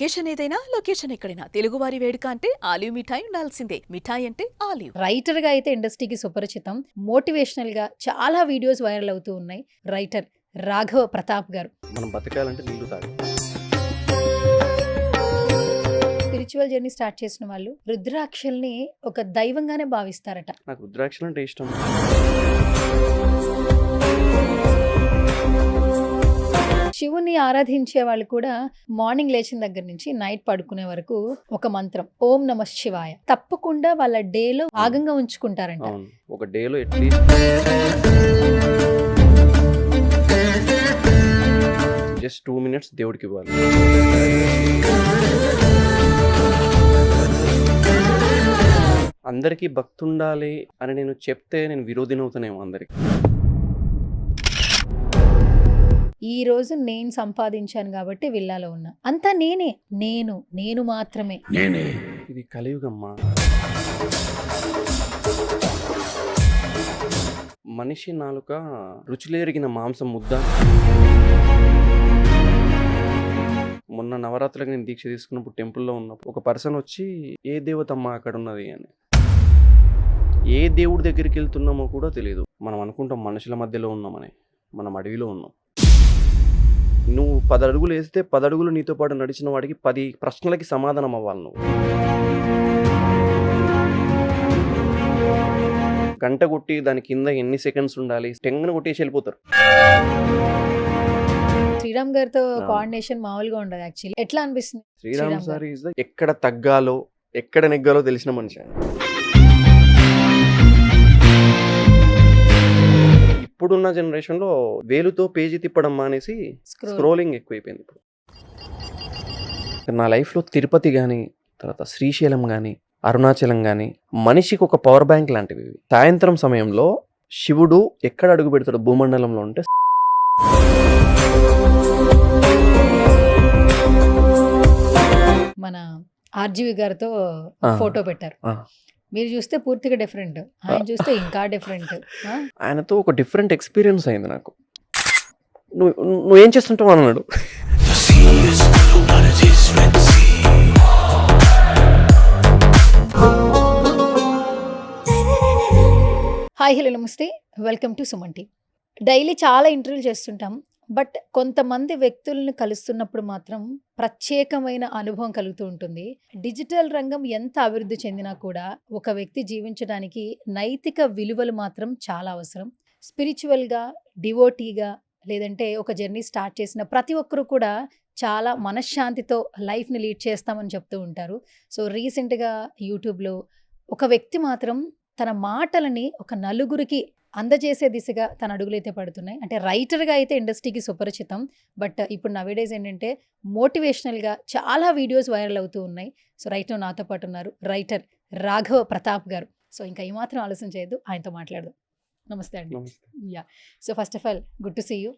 Occasion ఏదైనా location ఎక్కడైనా తెలుగువారి వేడుక అంటే ఆలివ్ మిఠాయి ఉండాల్సిందే. మిఠాయి అంటే ఆలివ్. రైటర్ గా అయితే ఇండస్ట్రీకి సుపరిచితం. మోటివేషనల్ గా చాలా వీడియోస్ వైరల్ అవుతూ ఉన్నాయి. రైటర్ రాఘవ ప్రతాప్ గారు. మనం బతకాలంటే నీళ్లు తాగాలి. స్పిరిచువల్ జర్నీ స్టార్ట్ చేసిన వాళ్ళు రుద్రాక్షల్ని ఒక దైవంగానే భావిస్తారట. నాకు రుద్రాక్షలు అంటే ఇష్టం. శివుని ఆరాధించే వాళ్ళు కూడా మార్నింగ్ లేచిన దగ్గర నుంచి నైట్ పడుకునే వరకు ఒక మంత్రం ఓం నమ శివాయ తప్పకుండా వాళ్ళ డేలో భాగంగా ఉంచుకుంటారంట. అవును, ఒక డేలో అట్లీస్ట్ జస్ట్ 2 minutes దేవుడికి ఇవ్వాలి. అందరికీ భక్తి ఉండాలి అని నేను చెప్తే నేను విరోధిని అవుతానేమో అందరికి. ఈ రోజు నేను సంపాదించాను కాబట్టి విల్లాలో ఉన్నా, అంతా నేనే, నేను మాత్రమే. ఇది కలియుగమ్మా. మనిషి నాలుక రుచిలేరిగిన మాంసం ముద్ద. మొన్న నవరాత్రులకు నేను దీక్ష తీసుకున్నప్పుడు టెంపుల్లో ఉన్నప్పుడు ఒక పర్సన్ వచ్చి ఏ దేవతమ్మ అక్కడ ఉన్నది అని, ఏ దేవుడి దగ్గరికి వెళ్తున్నామో కూడా తెలియదు. మనం అనుకుంటాం మనుషుల మధ్యలో ఉన్నామని, మనం అడవిలో ఉన్నాం. నువ్వు 10 అడుగులు వేస్తే 10 అడుగులు నీతో పాటు నడిచిన వాడికి 10 ప్రశ్నలకి సమాధానం అవ్వాలి. నువ్వు గంట కొట్టి దాని కింద ఎన్ని సెకండ్స్ ఉండాలి, టెంగన కొట్టేసి వెళ్ళిపోతారు. శ్రీరామ్ గారితో కోఆర్డినేషన్ మామూలుగా ఉండదు యాక్చువల్లీ. ఎట్లా అనిపిస్తుంది? శ్రీరామ్ సార్ ఈజ్ ఎక్కడ తగ్గాలో ఎక్కడ నెగ్గాలో తెలిసిన మనిషి ఆయన. ఇప్పుడున్న జనరేషన్లో వేలుతో పేజీ తిప్పడం మానేసి స్క్రోలింగ్ ఎక్కువైపోయింది. ఇప్పుడు నా లైఫ్లో తిరుపతి కానీ, తర్వాత శ్రీశైలం కానీ, అరుణాచలం కానీ మనిషికి ఒక పవర్ బ్యాంక్ లాంటివి. సాయంత్రం సమయంలో శివుడు ఎక్కడ అడుగు పెడతాడు భూమండలంలో ఉంటే మన ఆర్జీవి గారితో ఫోటో పెట్టారు. మీరు చూస్తే పూర్తిగా డిఫరెంట్, ఆయన చూస్తే ఇంకా డిఫరెంట్. ఆయనతో ఒక డిఫరెంట్ ఎక్స్పీరియన్స్ అయింది నాకు. నువ్వేం చేస్తుంటావు అన్నాడు. హాయ్, హలో, నమస్తే, welcome to Suman TV. Daily చాలా ఇంటర్వ్యూలు చేస్తుంటాం. బట్ కొంతమంది వ్యక్తులను కలుస్తున్నప్పుడు మాత్రం ప్రత్యేకమైన అనుభవం కలుగుతూ ఉంటుంది. డిజిటల్ రంగం ఎంత అభివృద్ధి చెందినా కూడా ఒక వ్యక్తి జీవించడానికి నైతిక విలువలు మాత్రం చాలా అవసరం. స్పిరిచువల్గా, డివోటీగా, లేదంటే ఒక జర్నీ స్టార్ట్ చేసిన ప్రతి ఒక్కరు కూడా చాలా మనశ్శాంతితో లైఫ్ని లీడ్ చేస్తామని చెప్తూ ఉంటారు. సో రీసెంట్గా యూట్యూబ్లో ఒక వ్యక్తి మాత్రం తన మాటలని ఒక నలుగురికి అందజేసే దిశగా తన అడుగులైతే పడుతున్నాయి. అంటే రైటర్గా అయితే ఇండస్ట్రీకి సుపరిచితం. బట్ ఇప్పుడు నవేడేస్ ఏంటంటే మోటివేషనల్గా చాలా వీడియోస్ వైరల్ అవుతూ ఉన్నాయి. సో రైట్ నాతో పాటు ఉన్నారు రైటర్ రాఘవ ప్రతాప్ గారు. సో ఇంకా ఏమాత్రం ఆలోచన చేయొద్దు, ఆయనతో మాట్లాడదాం. నమస్తే అండి. Yeah, so first of all good to see you.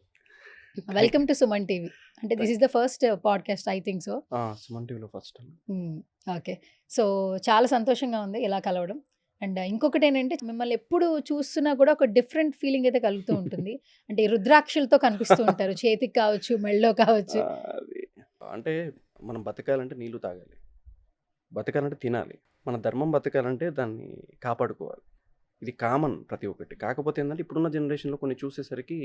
Welcome to Suman TV. అంటే this is the first podcast I think so. Suman టీవీలో ఫస్ట్. ఓకే, సో చాలా సంతోషంగా ఉంది ఇలా కలవడం. అండ్ ఇంకొకటి ఏంటంటే మిమ్మల్ని ఎప్పుడు చూస్తున్నా కూడా ఒక డిఫరెంట్ ఫీలింగ్ అయితే కలుగుతూ ఉంటుంది. అంటే రుద్రాక్షలతో కనిపిస్తూ ఉంటారు, చేతికి కావచ్చు, మెళ్ళలో కావచ్చు. అంటే మనం బతకాలంటే నీళ్లు తాగాలి, బతకాలంటే తినాలి, మన ధర్మం బతకాలంటే దాన్ని కాపాడుకోవాలి. ఇది కామన్ ప్రతి ఒక్కటి. కాకపోతే ఏంటంటే ఇప్పుడున్న జనరేషన్లో కొన్ని చూసేసరికి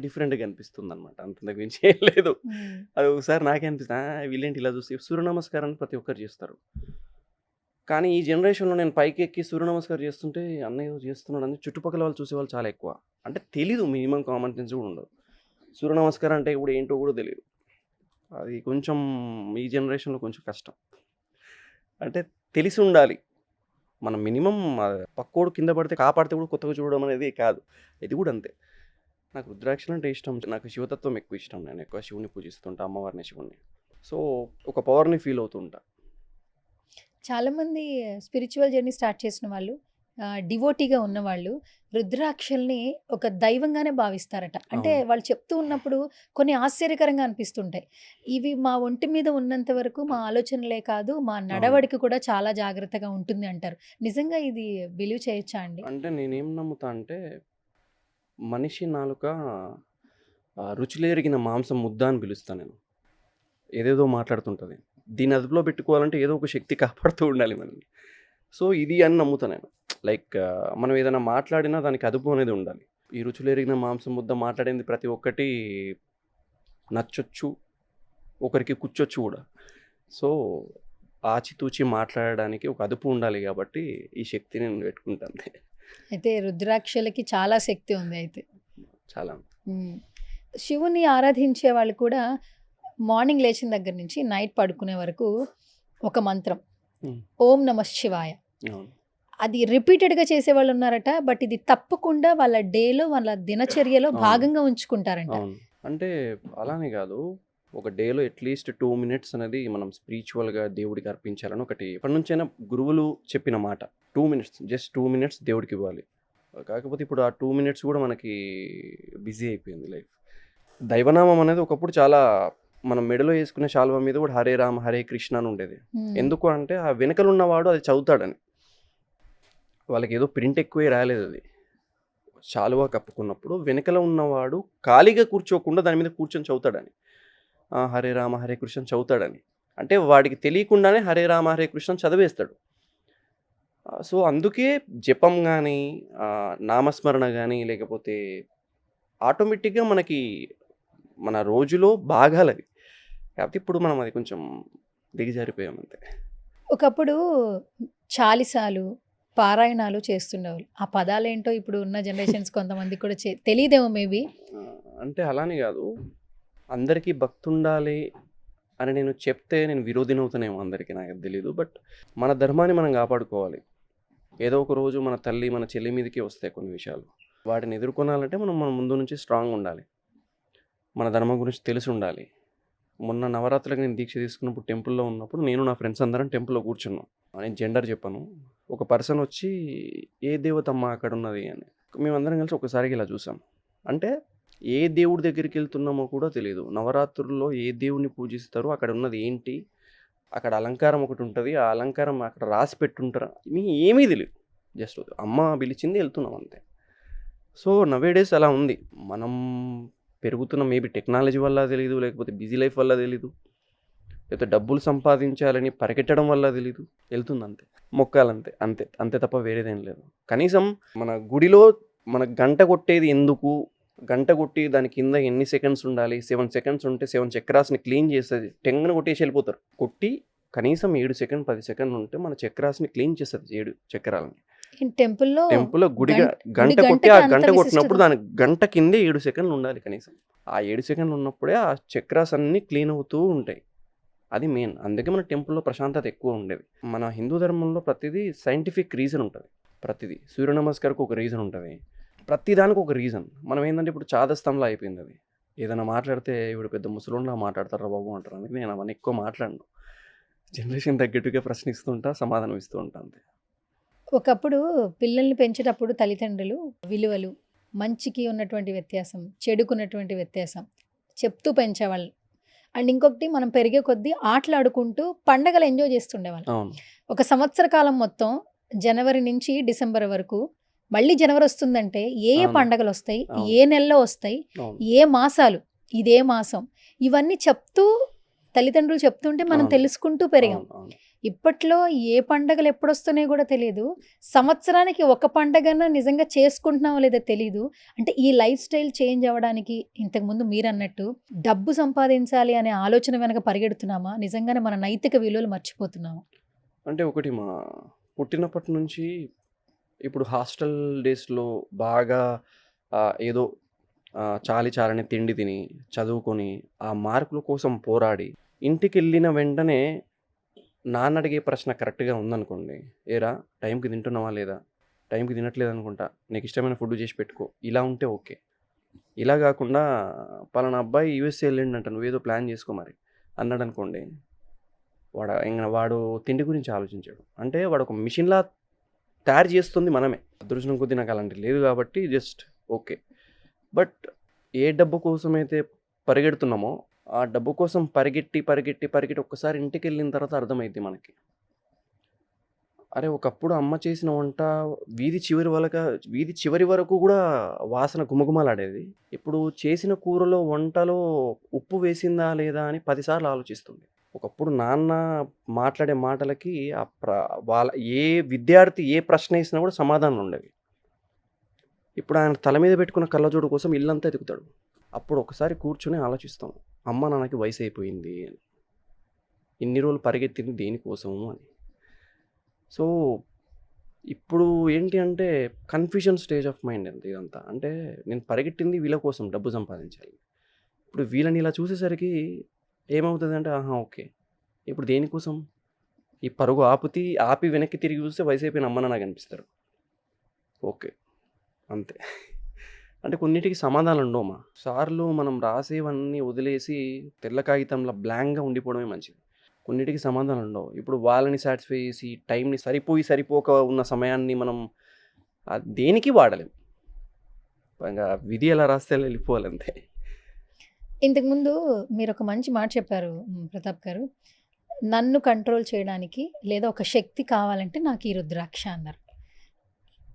డిఫరెంట్గా అనిపిస్తుంది అనమాట. అంత మించి ఏం లేదు. అది ఒకసారి నాకే అనిపిస్తుంది, వీళ్ళేంటి ఇలా చూస్తే సూర్య నమస్కారాన్ని ప్రతి ఒక్కరు చేస్తారు. కానీ ఈ జనరేషన్లో నేను పైకి ఎక్కి సూర్య నమస్కారం చేస్తుంటే అన్నయ్య చేస్తున్నాడు అని చుట్టుపక్కల వాళ్ళు చూసేవాళ్ళు చాలా ఎక్కువ. అంటే తెలీదు, మినిమం కామన్ సెన్స్ కూడా ఉండదు. సూర్య నమస్కారం అంటే కూడా ఏంటో కూడా తెలియదు. అది కొంచెం ఈ జనరేషన్లో కొంచెం కష్టం. అంటే తెలిసి ఉండాలి. మనం మినిమం పక్కోడు కింద పడితే కాపాడితే కూడా కొత్తగా చూడడం అనేది కాదు. ఇది కూడా అంతే. నాకు రుద్రాక్షలు అంటే ఇష్టం. నాకు శివతత్వం ఎక్కువ ఇష్టం. నేను ఎక్కువ శివుని పూజిస్తుంటా, అమ్మవారిని, శివుణ్ణి. సో ఒక పవర్ని ఫీల్ అవుతుంటా. చాలామంది స్పిరిచువల్ జర్నీ స్టార్ట్ చేసిన వాళ్ళు, డివోటీగా ఉన్నవాళ్ళు రుద్రాక్షల్ని ఒక దైవంగానే భావిస్తారట. అంటే వాళ్ళు చెప్తూ ఉన్నప్పుడు కొన్ని ఆశ్చర్యకరంగా అనిపిస్తుంటాయి. ఇవి మా ఒంటి మీద ఉన్నంత వరకు మా ఆలోచనలే కాదు, మా నడవడికి కూడా చాలా జాగ్రత్తగా ఉంటుంది అంటారు. నిజంగా ఇది బిలీవ్ చేయొచ్చా అండి? అంటే నేనేం నమ్ముతా అంటే మనిషి నాలుక రుచిలేరిగిన మాంసం ముద్ద అని పిలుస్తాను నేను. ఏదేదో మాట్లాడుతుంటుంది. దీన్ని అదుపులో పెట్టుకోవాలంటే ఏదో ఒక శక్తి కాపాడుతూ ఉండాలి మనల్ని. సో ఇది అని నమ్ముతాను నేను. లైక్ మనం ఏదైనా మాట్లాడినా దానికి అదుపు అనేది ఉండాలి. ఈ రుచులెరిగిన మాంసం ముద్ద మాట్లాడింది ప్రతి ఒక్కటి నచ్చొచ్చు, ఒకరికి కూర్చొచ్చు కూడా. సో ఆచితూచి మాట్లాడడానికి ఒక అదుపు ఉండాలి కాబట్టి ఈ శక్తిని నేను పెట్టుకుంటాను. అయితే రుద్రాక్షలకి చాలా శక్తి ఉంది అయితే. చాలా ఉమ్. శివుని ఆరాధించే వాళ్ళు కూడా మార్నింగ్ లేచిన దగ్గర నుంచి నైట్ పడుకునే వరకు ఒక మంత్రం, ఉమ్, ఓం నమ శివాయ, అవును అది రిపీటెడ్గా చేసేవాళ్ళు ఉన్నారట. బట్ ఇది తప్పకుండా వాళ్ళ డేలో వాళ్ళ దినచర్యలో అవును భాగంగా ఉంచుకుంటారంట. అవును. అంటే అలానే కాదు, ఒక డేలో అట్లీస్ట్ 2 మినిట్స్ అనేది మనం స్పిరిచువల్గా దేవుడికి అర్పించాలని ఒకటి ఎప్పటి నుంచైనా గురువులు చెప్పిన మాట. 2 మినిట్స్, జస్ట్ 2 మినిట్స్ దేవుడికి ఇవ్వాలి. కాకపోతే ఇప్పుడు ఆ 2 మినిట్స్ కూడా మనకి బిజీ అయిపోయింది లైఫ్. దైవనామం అనేది ఒకప్పుడు చాలా మనం మెడలో వేసుకునే శాల్వా మీద కూడా హరే రామ హరే కృష్ణ అని ఉండేది. ఉమ్. ఎందుకు అంటే ఆ వెనకలు ఉన్నవాడు అది చదువుతాడని. వాళ్ళకి ఏదో ప్రింట్ ఎక్కువే రాలేదు అది. శాలువా కప్పుకున్నప్పుడు వెనకల ఉన్నవాడు ఖాళీగా కూర్చోకుండా దాని మీద కూర్చొని చదువుతాడని. హరే రామ హరే కృష్ణ చదువుతాడని. అంటే వాడికి తెలియకుండానే హరే రామ హరే కృష్ణ చదివేస్తాడు. సో అందుకే జపం కానీ నామస్మరణ కానీ లేకపోతే ఆటోమేటిక్గా మనకి మన రోజులో భాగాలవి. కాకపోతే ఇప్పుడు మనం అది కొంచెం దిగజారిపోయాం అంతే. ఒకప్పుడు చాలిసాలు పారాయణాలు చేస్తుండేవాళ్ళు. ఆ పదాలేంటో ఇప్పుడు ఉన్న జనరేషన్స్ కొంతమంది కూడా తెలియదేమో మేబీ. అంటే అలానే కాదు, అందరికీ భక్తి ఉండాలి అని నేను చెప్తే నేను విరోధినవుతానేమో అందరికీ, నాకు తెలీదు. బట్ మన ధర్మాన్ని మనం కాపాడుకోవాలి. ఏదో ఒక రోజు మన తల్లి మన చెల్లి మీదకి వస్తాయి కొన్ని విషయాలు. వాటిని ఎదుర్కొనాలంటే మనం మన ముందు నుంచి స్ట్రాంగ్ ఉండాలి. మన ధర్మం గురించి తెలిసి ఉండాలి. మొన్న నవరాత్రులకు నేను దీక్ష తీసుకున్నప్పుడు టెంపుల్లో ఉన్నప్పుడు నేను నా ఫ్రెండ్స్ అందరం టెంపుల్లో కూర్చున్నాం. నేను జెండర్ చెప్పాను. ఒక పర్సన్ వచ్చి ఏ దేవతమ్మ అక్కడ ఉన్నది అని. మేమందరం కలిసి ఒకసారికి ఇలా చూసాం. అంటే ఏ దేవుడి దగ్గరికి వెళ్తున్నామో కూడా తెలియదు. నవరాత్రుల్లో ఏ దేవుడిని పూజిస్తారో అక్కడ ఉన్నది ఏంటి, అక్కడ అలంకారం ఒకటి ఉంటుంది, ఆ అలంకారం అక్కడ రాసి పెట్టుంటారా ఏమీ తెలియదు. జస్ట్ అమ్మ పిలిచింది వెళ్తున్నాం అంతే. సో నవేడేస్ అలా ఉంది. మనం పెరుగుతున్న మేబీ టెక్నాలజీ వల్ల తెలీదు, లేకపోతే బిజీ లైఫ్ వల్ల తెలీదు, లేకపోతే డబ్బులు సంపాదించాలని పరిగెట్టడం వల్ల తెలీదు, వెళ్తుంది అంతే. మొక్కాలంతే, అంతే అంతే తప్ప వేరేదేం లేదు. కనీసం మన గుడిలో మన గంట కొట్టేది ఎందుకు, గంట కొట్టి దాని కింద ఎన్ని సెకండ్స్ ఉండాలి, 7 సెకండ్స్ ఉంటే 7 చక్రాస్ని క్లీన్ చేస్తుంది. టెంగను కొట్టేసి వెళ్ళిపోతారు. కొట్టి కనీసం 7 సెకండ్ 10 సెకండ్లు ఉంటే మన చక్రాస్ని క్లీన్ చేస్తుంది 7 చక్రాలని. టెంపుల్లో గుడిగా గంట కొట్టి ఆ గంట కొట్టినప్పుడు దాని గంట కిందే 7 సెకండ్లు ఉండాలి కనీసం. ఆ 7 సెకండ్లు ఉన్నప్పుడే ఆ చక్రాస్ అన్నీ క్లీన్ అవుతూ ఉంటాయి. అది మెయిన్. అందుకే మన టెంపుల్లో ప్రశాంతత ఎక్కువ ఉండేది. మన హిందూ ధర్మంలో ప్రతిదీ సైంటిఫిక్ రీజన్ ఉంటుంది. ప్రతిదీ సూర్య నమస్కారకు ఒక రీజన్ ఉంటుంది, ప్రతిదానికి ఒక రీజన్. మనం ఏంటంటే ఇప్పుడు చాదస్తంలో అయిపోయింది అది. ఏదైనా మాట్లాడితే ఇప్పుడు పెద్ద ముసలోళ్ళలా మాట్లాడతారా బాబు అంటారు. అందుకే నేను అవన్నీ ఎక్కువ మాట్లాడను. జనరేషన్ తగ్గట్టుగా ప్రశ్నిస్తుంటా, సమాధానం ఇస్తూ ఉంటా అంతే. ఒకప్పుడు పిల్లల్ని పెంచేటప్పుడు తల్లిదండ్రులు విలువలు, మంచికి ఉన్నటువంటి వ్యత్యాసం, చెడుకున్నటువంటి వ్యత్యాసం చెప్తూ పెంచేవాళ్ళు. అండ్ ఇంకొకటి మనం పెరిగే కొద్దీ ఆటలాడుకుంటూ పండగలు ఎంజాయ్ చేస్తుండేవాళ్ళు. అవును ఒక సంవత్సర కాలం మొత్తం జనవరి నుంచి డిసెంబర్ వరకు, మళ్ళీ జనవరి వస్తుందంటే ఏ అవును పండగలు వస్తాయి, అవును ఏ నెలలో వస్తాయి, అవును ఏ మాసాలు, ఇదే మాసం, ఇవన్నీ చెప్తూ తల్లిదండ్రులు చెప్తుంటే మనం అవును తెలుసుకుంటూ పెరిగాం. అవును అవును ఇప్పట్లో ఏ పండగలు ఎప్పుడొస్తున్నాయో కూడా తెలియదు. సంవత్సరానికి ఒక పండగన నిజంగా చేసుకుంటున్నామో లేదో తెలీదు. అంటే ఈ లైఫ్ స్టైల్ చేంజ్ అవ్వడానికి ఇంతకుముందు మీరు అన్నట్టు డబ్బు సంపాదించాలి అనే ఆలోచన వెనక పరిగెడుతున్నామా, నిజంగానే మన నైతిక విలువలు మర్చిపోతున్నామా? అంటే ఒకటి మా పుట్టినప్పటి నుంచి ఇప్పుడు హాస్టల్ డేస్లో బాగా ఏదో చాలి చాలని తిండి తిని చదువుకొని ఆ మార్కుల కోసం పోరాడి ఇంటికి వెళ్ళిన వెంటనే నాన్న అడిగే ప్రశ్న కరెక్ట్గా ఉందనుకోండి, ఏరా టైంకి తింటున్నావా లేదా, టైంకి తినట్లేదు అనుకుంటా, నీకు ఇష్టమైన ఫుడ్ చేసి పెట్టుకో, ఇలా ఉంటే ఓకే. ఇలా కాకుండా పలానా అబ్బాయి యూఎస్ఏ వెళ్ళిండంట, నువ్వేదో ప్లాన్ చేసుకో మరి అన్నాడు అనుకోండి, వాడు తిండి గురించి ఆలోచించాడు. అంటే వాడు ఒక మిషన్లా తయారు చేస్తుంది మనమే. అదృష్టం కొద్దీ నాకు అలాంటి లేదు కాబట్టి జస్ట్ ఓకే. బట్ ఏ డబ్బు కోసమైతే పరిగెడుతున్నామో ఆ డబ్బు కోసం పరిగెట్టి ఒక్కసారి ఇంటికి వెళ్ళిన తర్వాత అర్థమైంది మనకి అరే! ఒకప్పుడు అమ్మ చేసిన వంట వీధి చివరి వరకు గూడా వాసన గుమగుమలాడేది. ఇప్పుడు చేసిన కూరలో, వంటలో ఉప్పు వేసిందా లేదా అని 10 సార్లు ఆలోచిస్తుంది. ఒకప్పుడు నాన్న మాట్లాడే మాటలకి ఆహ్, ప్ర వాళ్ళ ఏ విద్యార్థి ఏ ప్రశ్న ఏసినా గూడా సమాధానాలుండేవి. ఇప్పుడు ఆయన తల మీద పెట్టుకున్న కళ్ళజోడు కోసం ఇల్లంతా ఎతుకుతాడు. అప్పుడు ఒకసారి కూర్చొని ఆలోచిస్తాం. అమ్మ, నాన్నకి వయసయిపోయింది అని. ఇన్ని రోజులు పరిగెత్తింది దేనికోసము అని. సో, ఇప్పుడు ఏంటి అంటే కన్‌ఫ్యూజన్ స్టేజ్ ఆఫ్ మైండ్ అంతే ఇదంతా. అంటే నేను పరిగెట్టింది వీళ్ళ కోసం డబ్బు సంపాదించాలి. ఇప్పుడు వీళ్ళని ఇలా చూసేసరికి ఏమవుతదంటే ఆహా! ఓకే. ఇప్పుడు దేనికోసం? ఈ పరుగు ఆపి వెనక్కి తిరిగి చూస్తే వయసైపోయిన అమ్మ, నాన్న కనిపిస్తారు. ఓకే. అంతే. అంటే కొన్నిటికి సమాధానాలుండవుమా. సార్లు మనం రాసేవన్నీ వదిలేసి తెల్ల కాగితంలా బ్లాంక్‌గా ఉండిపోవడమే మంచిది. కొన్నిటికి సమాధానాలుండవు. ఇప్పుడు వాళ్ళని సాటిస్ఫై చేసి టైంని సరిపోక ఉన్న సమయాన్ని మనం దేనికి వాడలేం. ఇంగా విధి ఎలా రాస్తే అలా వెళ్ళిపోవాలంతే. ఇంతకుముందు మీరొక మంచి మాట చెప్పారు ప్రతాప్ గారు. నన్ను కంట్రోల్ చేయడానికి లేదా ఒక శక్తి కావాలంటే నాకు ఈ రుద్రాక్ష అన్నారు.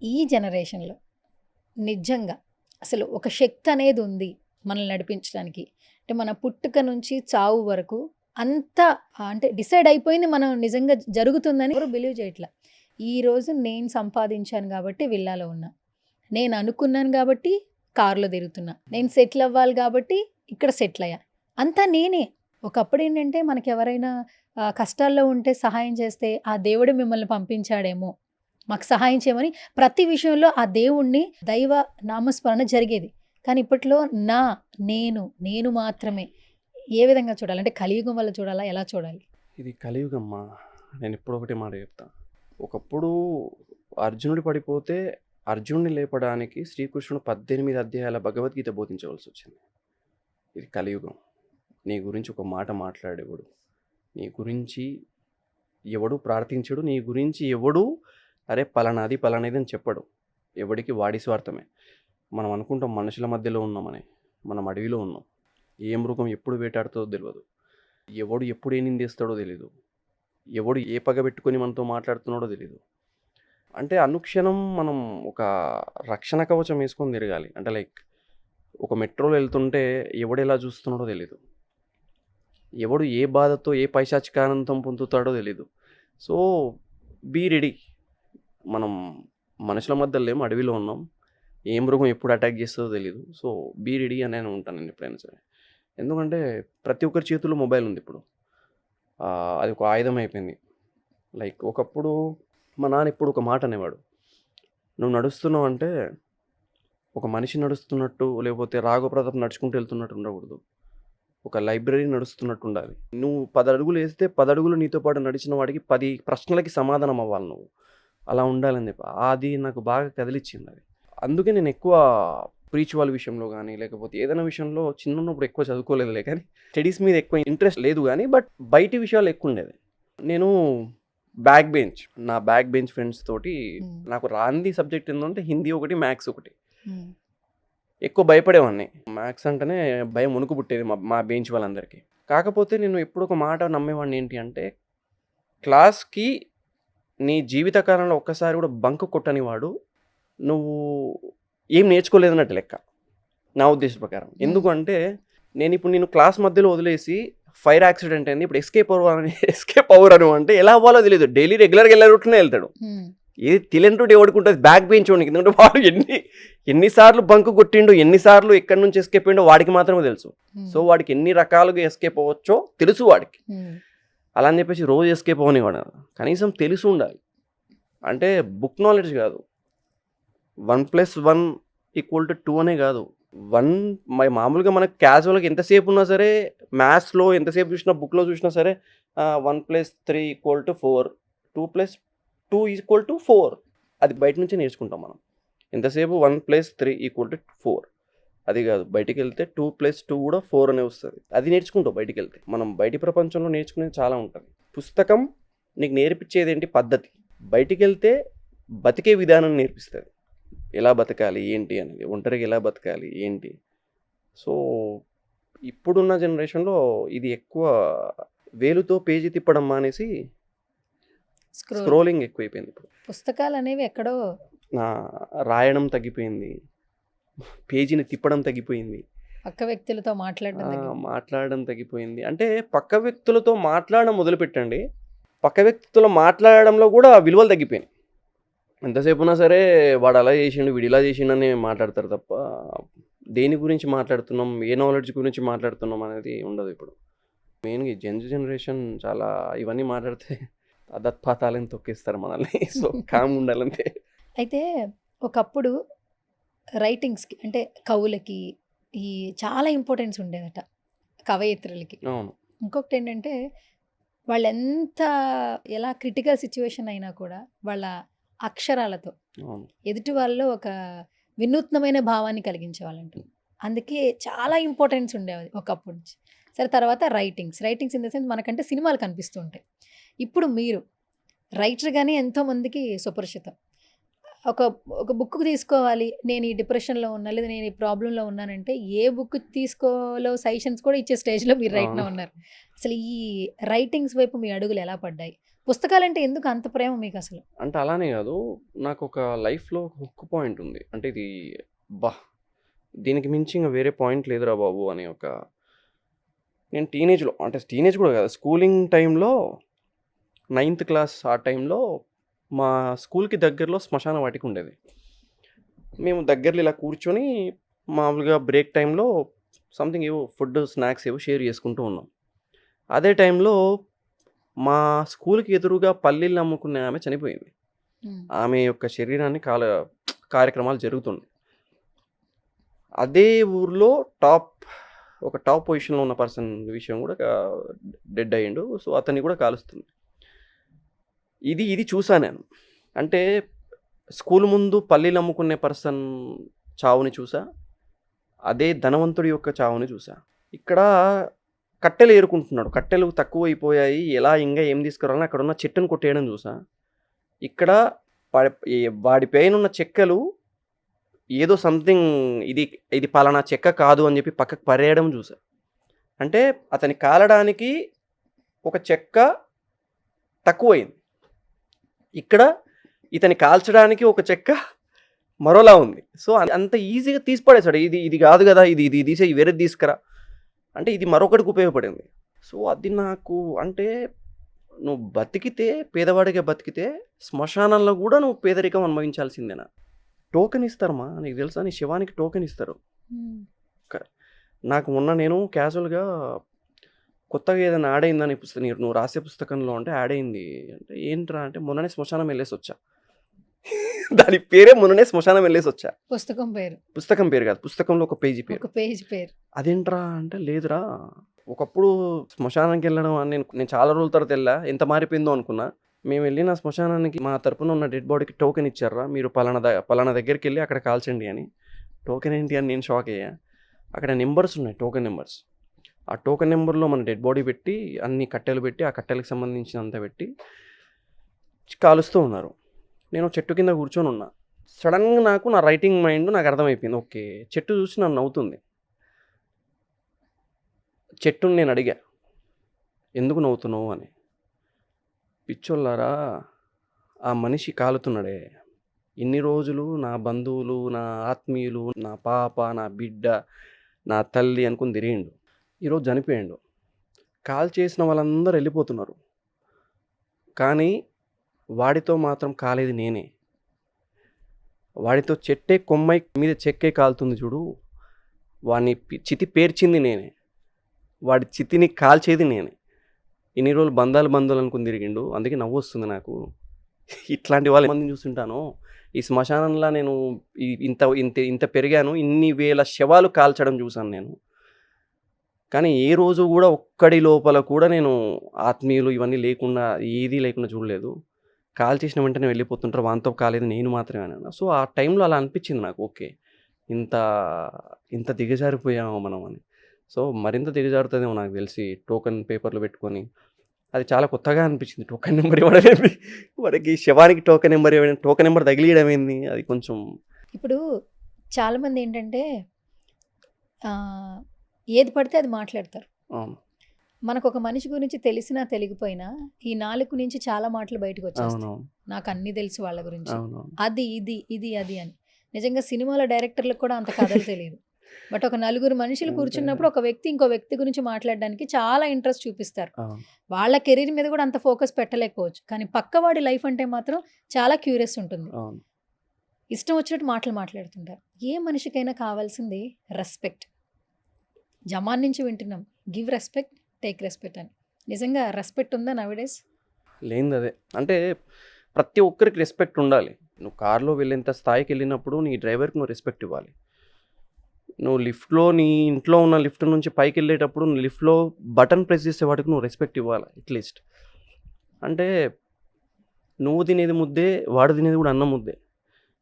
ఈ జనరేషన్‌లో నిజంగా అసలు ఒక శక్తి అనేది ఉంది మనల్ని నడిపించడానికి. అంటే మన పుట్టుక నుంచి చావు వరకు అంతా అంటే డిసైడ్ అయిపోయింది మనం నిజంగా జరుగుతుందని ఎవరు బిలీవ్ చేయట్లా. ఈరోజు నేను సంపాదించాను కాబట్టి విల్లాలో ఉన్నా. నేను అనుకున్నాను కాబట్టి కార్‌లో తిరుగుతున్నా. నేను సెటిల్ అవ్వాలి కాబట్టి ఇక్కడ సెటిల్ అయ్యా. అంతా నేనే. ఒకప్పుడు ఏంటంటే మనకెవరైనా కష్టాల్లో ఉంటే సహాయం చేస్తే ఆ దేవుడే మిమ్మల్ని పంపించాడేమో, మాకు సహాయం చేయమని ప్రతి విషయంలో ఆ దేవుడిని దైవ నామస్మరణ జరిగేది. కానీ ఇప్పట్లో నేను మాత్రమే. ఏ విధంగా చూడాలి? అంటే కలియుగం వల్ల చూడాలా? ఎలా చూడాలి? ఇది కలియుగమ్మా. నేనెప్పుడూ ఒకటే మాట చెప్తా. ఒకప్పుడు అర్జునుడు పడిపోతే అర్జునుడిని లేపడానికి శ్రీకృష్ణుడు 18 అధ్యాయాల భగవద్గీత బోధించవలసొచ్చింది. ఇది కలియుగం. నీ గురించి ఒక మాట మాట్లాడెవడు. నీ గురించి ఎవడు ప్రార్థించడు. నీ గురించి ఎవడు అరే పలానాది పలానాది అని చెప్పడు. ఎవడికి వాడి స్వార్థమే. మనం అనుకుంటాం మనుషుల మధ్యలో ఉన్నామని. మనం అడవిలో ఉన్నాం. ఏ మృగం ఎప్పుడు వేటాడుతుందో తెలవదు. ఎవడు ఎప్పుడు ఏ నిందేస్తాడో తెలీదు. ఎవడు ఏ పగ పెట్టుకొని మనతో మాట్లాడుతున్నాడో తెలీదు. అంటే అనుక్షణం మనం ఒక రక్షణ కవచం వేసుకొని తిరగాలి. అంటే లైక్ ఒక మెట్రోలో వెళ్తుంటే ఎవడు ఎలా చూస్తున్నాడో తెలీదు. ఎవడు ఏ బాధతో ఏ పైశాచికానందం పొందుతాడో తెలీదు. So be ready. మనం మనుషుల మధ్యలో లేము, అడవిలో ఉన్నాం. ఏ మృగం ఎప్పుడు అటాక్ చేస్తుందో తెలీదు. సో బీ రెడీ అని నేను ఉంటాను నేను ఎప్పుడైనా సరే. ఎందుకంటే ప్రతి ఒక్కరి చేతుల్లో మొబైల్ ఉంది ఇప్పుడు. అది ఒక ఆయుధం అయిపోయింది. లైక్ ఒకప్పుడు మా నాన్న ఎప్పుడు ఒక మాట అనేవాడు. నువ్వు నడుస్తున్నావు అంటే ఒక మనిషి నడుస్తున్నట్టు లేకపోతే రాఘవ ప్రతాప్ నడుచుకుంటూ వెళ్తున్నట్టు ఉండకూడదు. ఒక లైబ్రరీ నడుస్తున్నట్టు ఉండాలి. నువ్వు 10 అడుగులు వేస్తే 10 అడుగులు నీతో పాటు నడిచిన వాడికి 10 ప్రశ్నలకి సమాధానం అవ్వాలి నువ్వు. అలా ఉండాలని చెప్పి అది నాకు బాగా కదిలిచ్చింది అది. అందుకే నేను ఎక్కువ స్పిరిచువల్ విషయంలో కానీ లేకపోతే ఏదైనా విషయంలో చిన్నప్పుడు ఎక్కువ చదువుకోలేదులే కానీ స్టడీస్ మీద ఎక్కువ ఇంట్రెస్ట్ లేదు కానీ బట్ బయటి విషయాలు ఎక్కువ ఉండేది. నేను నా బ్యాక్ బెంచ్ ఫ్రెండ్స్ తోటి నాకు రాంది సబ్జెక్ట్ ఏంటంటే హిందీ ఒకటి, మ్యాథ్స్ ఒకటి. ఎక్కువ భయపడేవాడిని. మ్యాథ్స్ అంటేనే భయం వణుకు పుట్టేది మా బెంచ్ వాళ్ళందరికీ. కాకపోతే నేను ఎప్పుడు ఒక మాట నమ్మేవాడిని ఏంటి అంటే క్లాస్కి నీ జీవితకాలంలో ఒక్కసారి కూడా బంక్ కొట్టని వాడు నువ్వు ఏం నేర్చుకోలేదన్నట్టు లెక్క నా ఉద్దేశ ప్రకారం. ఎందుకంటే నేను క్లాస్ మధ్యలో వదిలేసి ఫైర్ యాక్సిడెంట్ అయింది, ఇప్పుడు ఎస్కేప్ అవర్ అని అంటే ఎలా అవ్వాలో తెలియదు. డైలీ రెగ్యులర్గా వెళ్ళే రూట్లోనే వెళ్తాడు. ఏది తెలియని ఎవడుకుంటుంది బ్యాక్ బెంచ్ వాడికి. ఎందుకంటే వాడు ఎన్నిసార్లు బంక్ కొట్టిండు, ఎన్నిసార్లు ఎక్కడి నుంచి ఎస్కేప్ అయ్యిండో వాడికి మాత్రమే తెలుసు. సో వాడికి ఎన్ని రకాలుగా ఎస్కేప్ అవ్వచ్చో తెలుసు వాడికి. అలా అని చెప్పేసి రోజు ఎస్కేప్ అవ్వనివాడు. కనీసం తెలిసి ఉండాలి. అంటే బుక్ నాలెడ్జ్ కాదు, 1+1 = 2 అనే కాదు. మామూలుగా మనకు క్యాజువల్గా ఎంతసేపు ఉన్నా సరే మ్యాథ్స్లో ఎంతసేపు చూసినా బుక్లో చూసినా సరే 1+3 = 4, 2+2 = 4. అది బయట నుంచి నేర్చుకుంటాం మనం. ఎంతసేపు 1+3 = 4. అది కాదు, బయటికి వెళ్తే 2+2 కూడా 4 అనే వస్తుంది. అది నేర్చుకుంటాం బయటికి వెళ్తే. మనం బయటి ప్రపంచంలో నేర్చుకునేది చాలా ఉంటుంది. పుస్తకం నీకు నేర్పించేది ఏంటి? పద్ధతి. బయటికి వెళ్తే బతికే విధానం నేర్పిస్తుంది. ఎలా బతకాలి ఏంటి అనేది, ఒంటరిగా ఎలా బతకాలి ఏంటి. సో ఇప్పుడున్న జనరేషన్లో ఇది ఎక్కువ వేలుతో పేజీ తిప్పడం మానేసి స్క్రోలింగ్ ఎక్కువైపోయింది ఇప్పుడు. పుస్తకాలు అనేవి ఎక్కడో రాయడం తగ్గిపోయింది, పేజీని తిప్పడం తగ్గిపోయింది, పక్క వ్యక్తులతో మాట్లాడడం తగ్గిపోయింది. అంటే పక్క వ్యక్తులతో మాట్లాడడం మొదలుపెట్టండి, పక్క వ్యక్తులతో మాట్లాడడంలో కూడా విలువలు తగ్గిపోయినాయి. ఎంతసేపు ఉన్నా సరే వాడు అలా చేసిండు, వీడు ఇలా చేసిండని మాట్లాడతారు తప్ప దేని గురించి మాట్లాడుతున్నాం, ఏ నాలెడ్జ్ గురించి మాట్లాడుతున్నాం అనేది ఉండదు ఇప్పుడు. మెయిన్గా జనరేషన్ చాలా ఇవన్నీ మాట్లాడితే అదత్పాతాలని తొక్కేస్తారు మనల్ని. సో కామ్ ఉండాలంతే. అయితే ఒకప్పుడు రైటింగ్స్కి అంటే కవులకి ఈ చాలా ఇంపార్టెన్స్ ఉండేదట, కవయిత్రులకి. అవును. ఇంకొకటి ఏంటంటే వాళ్ళు ఎంత ఎలా క్రిటికల్ సిచ్యువేషన్ అయినా కూడా వాళ్ళ అక్షరాలతో అవును. ఎదుటి వాళ్ళలో ఒక వినూత్నమైన భావాన్ని కలిగించేవాళ్ళంట. అందుకే చాలా ఇంపార్టెన్స్ ఉండేది ఒకప్పటి నుంచి. సరే, తర్వాత రైటింగ్స్ ఇన్ ద సెన్స్ మనకంటే సినిమాలు కనిపిస్తూ ఉంటాయి. ఇప్పుడు మీరు రైటర్గానే ఎంతోమందికి సుపరిచితం. ఒక బుక్ తీసుకోవాలి, నేను ఈ డిప్రెషన్లో ఉన్నా లేదా నేను ఈ ప్రాబ్లంలో ఉన్నానంటే ఏ బుక్ తీసుకోలో సజెషన్స్ కూడా ఇచ్చే స్టేజ్లో మీరు రైట్గా ఉన్నారు. అసలు ఈ రైటింగ్స్ వైపు మీ అడుగులు ఎలా పడ్డాయి? పుస్తకాలంటే ఎందుకు అంత ప్రేమ మీకు అసలు? అంటే అలానే కాదు, నాకు ఒక లైఫ్లో ఒక హుక్ పాయింట్ ఉంది. అంటే ఇది దీనికి మించి ఇంకా వేరే పాయింట్ లేదురా బాబు అని నేను టీనేజ్లో, అంటే టీనేజ్ కూడా కాదు, స్కూలింగ్ టైంలో 9th క్లాస్ ఆ టైంలో మా స్కూల్కి దగ్గరలో శ్మశాన వాటిక ఉండేది. మేము దగ్గరలో ఇలా కూర్చొని మామూలుగా బ్రేక్ టైంలో సంథింగ్ ఏవో ఫుడ్ స్నాక్స్ ఏవో షేర్ చేసుకుంటూ ఉన్నాం. అదే టైంలో మా స్కూల్కి ఎదురుగా పల్లీలు అమ్ముకునే ఆమె చనిపోయింది. ఆమె యొక్క శరీరాన్ని కార్యక్రమాలు జరుగుతున్నాయి. అదే ఊర్లో ఒక టాప్ పొజిషన్లో ఉన్న పర్సన్ విషయం కూడా డెడ్ అయ్యిండు. సో అతన్ని కూడా కాలుస్తుంది. ఇది చూసా నేను. అంటే స్కూల్ ముందు పల్లీలు అమ్ముకునే పర్సన్ చావుని చూసా, అదే ధనవంతుడి యొక్క చావుని చూసా. ఇక్కడ కట్టెలు ఏరుకుంటున్నాడు, కట్టెలు తక్కువ అయిపోయాయి, ఎలా ఇంకా ఏం తీసుకురావాలని అక్కడ ఉన్న చెట్టును కొట్టేయడం చూసా. ఇక్కడ వాడి పైన ఉన్న చెక్కలు ఏదో సంథింగ్ ఇది పలానా చెక్క కాదు అని చెప్పి పక్కకు పరేయడం చూసా. అంటే అతని కాలడానికి ఒక చెక్క తక్కువైంది, ఇక్కడ ఇతని కాల్చడానికి ఒక చెక్క మరోలా ఉంది. సో అంత ఈజీగా తీసి పడేసాడు. ఇది కాదు కదా, ఇది తీసే వేరేది తీసుకురా అంటే ఇది మరొకటికి ఉపయోగపడింది. సో అది నాకు అంటే నువ్వు బతికితే, పేదవాడిగా బతికితే శ్మశానంలో కూడా నువ్వు పేదరికం అనుభవించాల్సిందేనా? టోకెన్ ఇస్తారమ్మా, నీకు తెలుసా, నీ శవానికి టోకెన్ ఇస్తారు. నాకు మొన్న నేను క్యాజువల్గా కొత్తగా ఏదైనా యాడ్ అయిందని నువ్వు రాసే పుస్తకంలో అంటే యాడ్ అయింది అంటే ఏంట్రా అంటే మొన్ననే శ్మశానం వెళ్ళేసి వచ్చా. దాని పేరే మొన్ననే శ్మశానం వెళ్ళేసి వచ్చా. పుస్తకం పేరు కాదు, పుస్తకంలో ఒక పేజీ పేరు. అదేంట్రా అంటే లేదురా, ఒకప్పుడు శ్మశానానికి వెళ్ళడం అని నేను చాలా రోజుల తర్వాత వెళ్ళా, ఎంత మారిపోయిందో అనుకున్నా. మేము వెళ్ళిన శ్మశానానికి మా తరపున ఉన్న డెడ్ బాడీకి టోకెన్ ఇచ్చారా, మీరు పలానా దగ్గరికి వెళ్ళి అక్కడ కాల్చండి అని. టోకెన్ ఏంటి అని నేను షాక్ అయ్యా. అక్కడ నెంబర్స్ ఉన్నాయి, టోకెన్ నెంబర్స్. ఆ టోకెన్ నెంబర్లో మన డెడ్ బాడీ పెట్టి అన్ని కట్టెలు పెట్టి ఆ కట్టెలకు సంబంధించినంత పెట్టి కాలుస్తూ ఉన్నారు. నేను చెట్టు కింద కూర్చొని ఉన్నా. సడన్గా నా రైటింగ్ మైండ్ నాకు అర్థమైపోయింది. ఓకే, చెట్టు చూసి నన్ను నవ్వుతుంది. చెట్టుని నేను అడిగా, ఎందుకు నవ్వుతున్నావు అని. పిచ్చోళ్ళారా, ఆ మనిషి కాలుతున్నాడే, ఇన్ని రోజులు నా బంధువులు, నా ఆత్మీయులు, నా పాప, నా బిడ్డ, నా తల్లి అనుకుని తిరిగిండు. ఈరోజు చనిపోయాడు. కాల్ చేసిన వాళ్ళందరూ వెళ్ళిపోతున్నారు, కానీ వాడితో మాత్రం కాలేదు నేనే. వాడితో చెట్టే కొమ్మై మీద చెక్కే కాలుతుంది చూడు, వాడిని చితి పేర్చింది నేనే, వాడి చితిని కాల్చేది నేనే. ఇన్ని రోజులు బంధాలు అనుకుని తిరిగిండు, అందుకే నవ్వు వస్తుంది నాకు. ఇట్లాంటి వాళ్ళ మందిని చూస్తుంటాను. ఈ శ్మశానంలో నేను ఇంత పెరిగాను, ఇన్ని వేల శవాలు కాల్చడం చూశాను నేను. కానీ ఏ రోజు కూడా ఒక్కడి లోపల కూడా నేను ఆత్మీయులు ఇవన్నీ లేకుండా, ఏదీ లేకుండా చూడలేదు. కాల్ చేసిన వెంటనే వెళ్ళిపోతుంటారు, వాంతో కాలేదు నేను మాత్రమే అన్నాను. సో ఆ టైంలో అలా అనిపించింది నాకు, ఓకే ఇంత దిగజారిపోయాము మనం అని. సో మరింత దిగజారుతుందేమో నాకు తెలిసి, టోకెన్ పేపర్లు పెట్టుకొని. అది చాలా కొత్తగా అనిపించింది, టోకెన్ నెంబర్ ఇవ్వడం. వాడికి శవానికి టోకెన్ నెంబర్ ఇవ్వడం, టోకెన్ నెంబర్ తగిలియడం ఏంది, అది కొంచెం. ఇప్పుడు చాలామంది ఏంటంటే ఏది పడితే అది మాట్లాడతారు. మనకొక మనిషి గురించి తెలిసినా తెలియకపోయినా ఈ నాలుగు నుంచి చాలా మాటలు బయటకు వచ్చేస్తాయి. అవునవును. నాకు అన్ని తెలుసు వాళ్ళ గురించి, అవునవును. అది ఇది అది అని. నిజంగా సినిమాల డైరెక్టర్లకు కూడా అంత కథలు తెలియదు. బట్ ఒక నలుగురు మనుషులు అంతే. కూర్చున్నప్పుడు ఒక వ్యక్తి ఇంకో వ్యక్తి గురించి మాట్లాడడానికి చాలా ఇంట్రెస్ట్ చూపిస్తారు. అవును. వాళ్ళ కెరీర్ మీద కూడా అంత ఫోకస్ పెట్టలేకపోవచ్చు, కానీ పక్కవాడి లైఫ్ అంటే మాత్రం చాలా క్యూరియస్ ఉంటుంది. అవును. ఇష్టం వచ్చినట్టు మాటలు మాట్లాడుతుంటారు. ఏ మనిషికైనా కావాల్సింది రెస్పెక్ట్. జమాన్ నుంచి వింటున్నాం, గివ్ రెస్పెక్ట్, టేక్ రెస్పెక్ట్ అని. నిజంగా రెస్పెక్ట్ ఉందా నవడేస్? లేనిది అదే. అంటే ప్రతి ఒక్కరికి రెస్పెక్ట్ ఉండాలి. నువ్వు కార్‌లో వెళ్ళేంత స్థాయికి వెళ్ళినప్పుడు నీ డ్రైవర్‌కి నువ్వు రెస్పెక్ట్ ఇవ్వాలి. నువ్వు లిఫ్ట్‌లో నీ ఇంట్లో ఉన్న లిఫ్ట్ నుంచి పైకెళ్ళేటప్పుడు నువ్వు లిఫ్ట్‌లో బటన్ ప్రెస్ చేసే వాడికి నువ్వు రెస్పెక్ట్ ఇవ్వాలి అట్‌లీస్ట్. అంటే నువ్వు తినేది ముద్దే, వాడు తినేది కూడా అన్నం ముద్దే.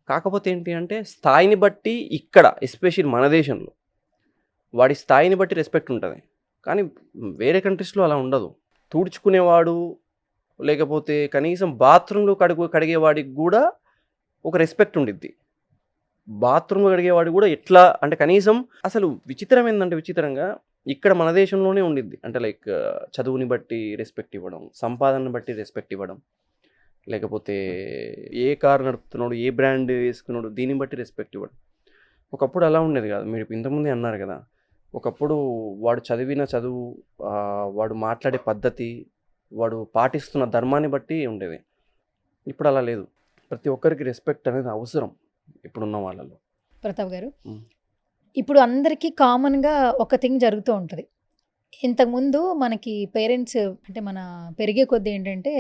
కాకపోతే ఏంటి అంటే స్థాయిని బట్టి ఇక్కడ ఎస్పెషల్లీ మన దేశంలో వాడి స్థాయిని బట్టి రెస్పెక్ట్ ఉంటది. కానీ వేరే కంట్రీస్‌లో అలా ఉండదు. తుడుచుకునేవాడు లేకపోతే కనీసం బాత్రూమ్‌లో కడిగేవాడికి గూడా ఒక రెస్పెక్ట్ ఉండిద్ది. బాత్రూమ్‌లో కడిగేవాడు గూడా ఎట్లా అంటే కనీసం అసలు విచిత్రం ఏందంటే విచిత్రంగా ఇక్కడ మన దేశంలోనే ఉండిద్ది. అంటే లైక్ చదువుని బట్టి రెస్పెక్ట్ ఇవ్వడం, సంపాదనని బట్టి రెస్పెక్ట్ ఇవ్వడం, లేకపోతే ఏ కార్ నడుపుతున్నాడు, ఏ బ్రాండ్ వేసుకున్నాడు దీన్ని బట్టి రెస్పెక్ట్ ఇవ్వడం. ఒకప్పుడు అలా ఉండేది కాదు. మీరు ఇంతకుముందే అన్నారు కదా! ఒకప్పుడు వాడు చదివిన చదువు, వాడు మాట్లాడే పద్ధతి, వాడు పాటిస్తున్న ధర్మాన్ని బట్టి ఉండేది. ఇప్పుడు అలా లేదు. ప్రతి ఒక్కరికి రెస్పెక్ట్ అనేది అవసరం ఇప్పుడున్న వాళ్ళలో. ప్రతాప్ గారు, హ్మ్. ఇప్పుడు అందరికీ కామన్‌గా ఒక థింగ్ జరుగుతూ ఉంటది. ఇంతకుముందు మనకి పేరెంట్స్ అంటే మన పెరిగే కొద్దీ ఏంటంటే,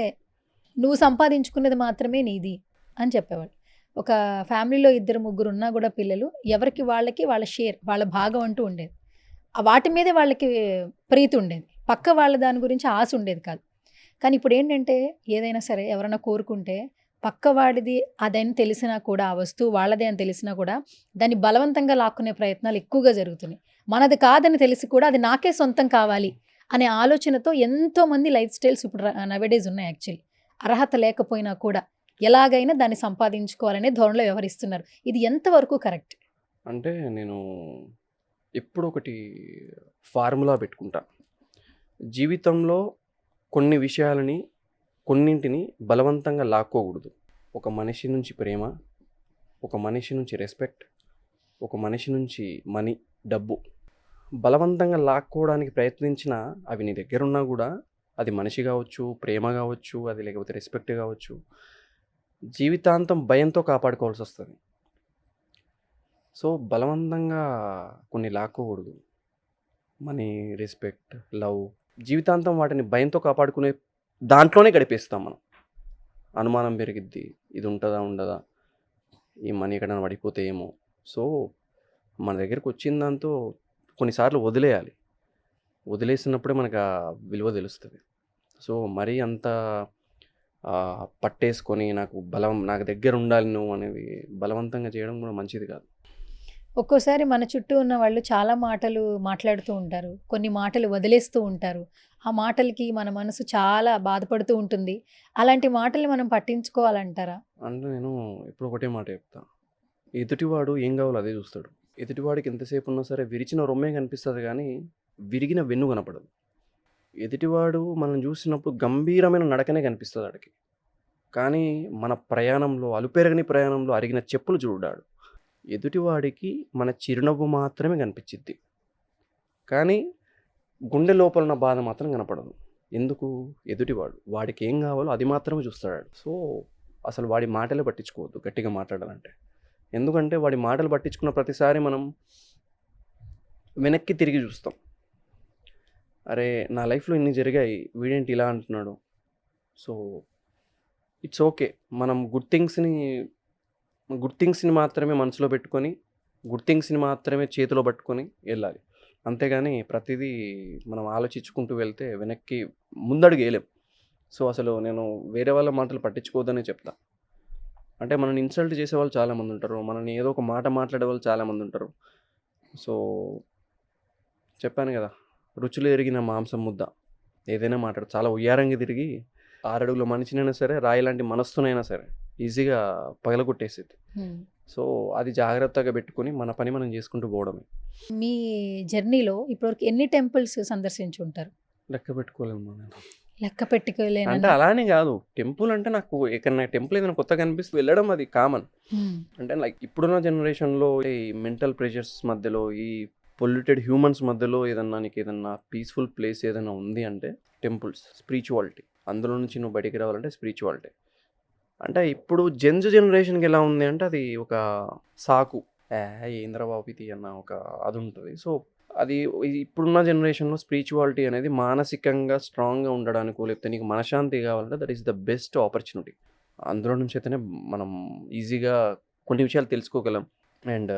నువ్వు సంపాదించుకున్నది మాత్రమే నీది అని చెప్పేవాళ్ళు. ఒక ఫ్యామిలీలో ఇద్దరు ముగ్గురు ఉన్నా కూడా పిల్లలు ఎవరికి వాళ్ళకి వాళ్ళ షేర్, వాళ్ళ భాగం అంటూ ఉండేది. వాటి మీదే వాళ్ళకి ప్రీతి ఉండేది. పక్క వాళ్ళ దాని గురించి ఆశ ఉండేది కాదు. కానీ ఇప్పుడు ఏంటంటే ఏదైనా సరే ఎవరైనా కోరుకుంటే పక్కవాడిది అదని తెలిసినా కూడా, ఆ వస్తువు వాళ్ళదే అని తెలిసినా కూడా దాన్ని బలవంతంగా లాక్కునే ప్రయత్నాలు ఎక్కువగా జరుగుతున్నాయి. మనది కాదని తెలిసి కూడా అది నాకే సొంతం కావాలి అనే ఆలోచనతో ఎంతోమంది లైఫ్ స్టైల్స్ ఇప్పుడు నవేడేస్ ఉన్నాయి. యాక్చువల్లీ అర్హత లేకపోయినా కూడా ఎలాగైనా దాన్ని సంపాదించుకోవాలనే ధోరణిలో వ్యవహరిస్తున్నారు. ఇది ఎంతవరకు కరెక్ట్? అంటే నేను ఎప్పుడు ఒకటి ఫార్ములా పెట్టుకుంటా. జీవితంలో కొన్ని విషయాలని కొన్నింటిని బలవంతంగా లాక్కోకూడదు. ఒక మనిషి నుంచి ప్రేమ, ఒక మనిషి నుంచి రెస్పెక్ట్, ఒక మనిషి నుంచి మనీ, డబ్బు బలవంతంగా లాక్కోవడానికి ప్రయత్నించినా అవి నీ దగ్గర ఉన్నా కూడా అది మనిషి కావచ్చు, ప్రేమ కావచ్చు, అది లేకపోతే రెస్పెక్ట్ కావచ్చు, జీవితాంతం భయంతో కాపాడుకోవాల్సి వస్తుంది. సో బలవంతంగా కొన్ని లాక్కోకూడదు. మనీ, రెస్పెక్ట్, లవ్ జీవితాంతం వాటిని భయంతో కాపాడుకునే దాంట్లోనే గడిపేస్తాం మనం. అనుమానం పెరిగిద్ది, ఇది ఉంటుందా ఉండదా, ఈ మనీ ఎక్కడైనా పడిపోతే ఏమో. సో మన దగ్గరికి వచ్చిన దాంతో కొన్నిసార్లు వదిలేయాలి. వదిలేసినప్పుడే మనకు ఆ విలువ తెలుస్తుంది. సో మరీ అంత పట్టేసుకొని నాకు దగ్గర ఉండాలి నువ్వు అనేది బలవంతంగా చేయడం కూడా మంచిది కాదు. ఒక్కోసారి మన చుట్టూ ఉన్న వాళ్ళు చాలా మాటలు మాట్లాడుతూ ఉంటారు, కొన్ని మాటలు వదిలేస్తూ ఉంటారు. ఆ మాటలకి మన మనసు చాలా బాధపడుతూ ఉంటుంది. అలాంటి మాటల్ని మనం పట్టించుకోవాలంటారా? అంటే నేను ఇప్పుడు ఒకటే మాట చెప్తా. ఎదుటివాడు ఏం కావాలో అదే చూస్తాడు. ఎదుటివాడికి ఎంతసేపు ఉన్నా సరే విరిచిన రొమ్మే కనిపిస్తుంది కానీ విరిగిన వెన్ను కనపడదు. ఎదుటివాడు మనం చూసినప్పుడు గంభీరమైన నడకనే కనిపిస్తుంది వాడికి. కానీ మన ప్రయాణంలో, అలుపెరగని ప్రయాణంలో అరిగిన చెప్పులు చూడాడు. ఎదుటివాడికి మన చిరునవ్వు మాత్రమే కనిపించిద్ది, కానీ గుండె లోపల ఉన్న బాధ మాత్రం కనపడదు. ఎందుకు? ఎదుటివాడు వాడికి ఏం కావాలో అది మాత్రమే చూస్తాడు. సో అసలు వాడి మాటలే పట్టించుకోవద్దు గట్టిగా మాట్లాడాలంటే. ఎందుకంటే వాడి మాటలు పట్టించుకున్న ప్రతిసారి మనం వెనక్కి తిరిగి చూస్తాం. అరే నా లైఫ్లో ఇన్ని జరిగాయి, వీడేంటి ఇలా అంటున్నాడు. So it's okay. మనం గుడ్ థింగ్స్ని మాత్రమే మనసులో పెట్టుకొని, గుడ్ థింగ్స్ని మాత్రమే చేతిలో పట్టుకొని వెళ్ళాలి. అంతేగాని ప్రతిదీ మనం ఆలోచించుకుంటూ వెళ్తే వెనక్కి ముందడుగు వేయలేం. సో అసలు నేను వేరే వాళ్ళ మాటలు పట్టించుకోవద్దనే చెప్తా. అంటే మనల్ని ఇన్సల్ట్ చేసేవాళ్ళు చాలామంది ఉంటారు, మనల్ని ఏదో ఒక మాట మాట్లాడే వాళ్ళు చాలామంది ఉంటారు. సో చెప్పాను కదా, రుచులు ఎరిగిన మాంసం ముద్ద ఏదైనా మాట్లాడు చాలా ఉయ్యారంగా తిరిగి 6 అడుగుల మనిషినైనా సరే, రాయి లాంటి మనస్సునైనా సరే ఈజీగా పగలగొట్టేసేది. సో అది జాగ్రత్తగా పెట్టుకొని మన పని మనం చేసుకుంటూ పోవడమే. మీ జర్నీలో ఇప్పటివరకు ఎన్ని టెంపుల్స్ సందర్శించి ఉంటారు? లెక్క పెట్టుకోలేము నేను. లెక్క అంటే పెట్టుకోలేనన్న అలానే కాదు, టెంపుల్ అంటే నాకు ఎక్కడైనా టెంపుల్ ఏదైనా కొత్తగా కనిపిస్తే వెళ్ళడం అది కామన్. అంటే లైక్ ఇప్పుడున్న జనరేషన్లో ఈ మెంటల్ ప్రెషర్స్ మధ్యలో, ఈ పొల్యూటెడ్ హ్యూమన్స్ మధ్యలో ఏదన్నా నీకు ఏదన్నా పీస్ఫుల్ ప్లేస్ ఏదైనా ఉంది అంటే టెంపుల్స్, స్పిరిచువాలిటీ. అందులో నుంచి నువ్వు బయటికి రావాలంటే స్పిరిచువాలిటీ. అంటే ఇప్పుడు జనరేషన్కి ఎలా ఉంది అంటే అది ఒక సాకు, ఏంద్ర బాబు ఇది అన్న ఒక అది ఉంటుంది. సో అది ఇప్పుడున్న జనరేషన్లో స్పిరిచువాలిటీ అనేది మానసికంగా స్ట్రాంగ్గా ఉండడానికో, లేకపోతే నీకు మనశ్శాంతి కావాలంటే that is the best opportunity. అందులో నుంచి అయితేనే మనం ఈజీగా కొన్ని విషయాలు తెలుసుకోగలం. అండ్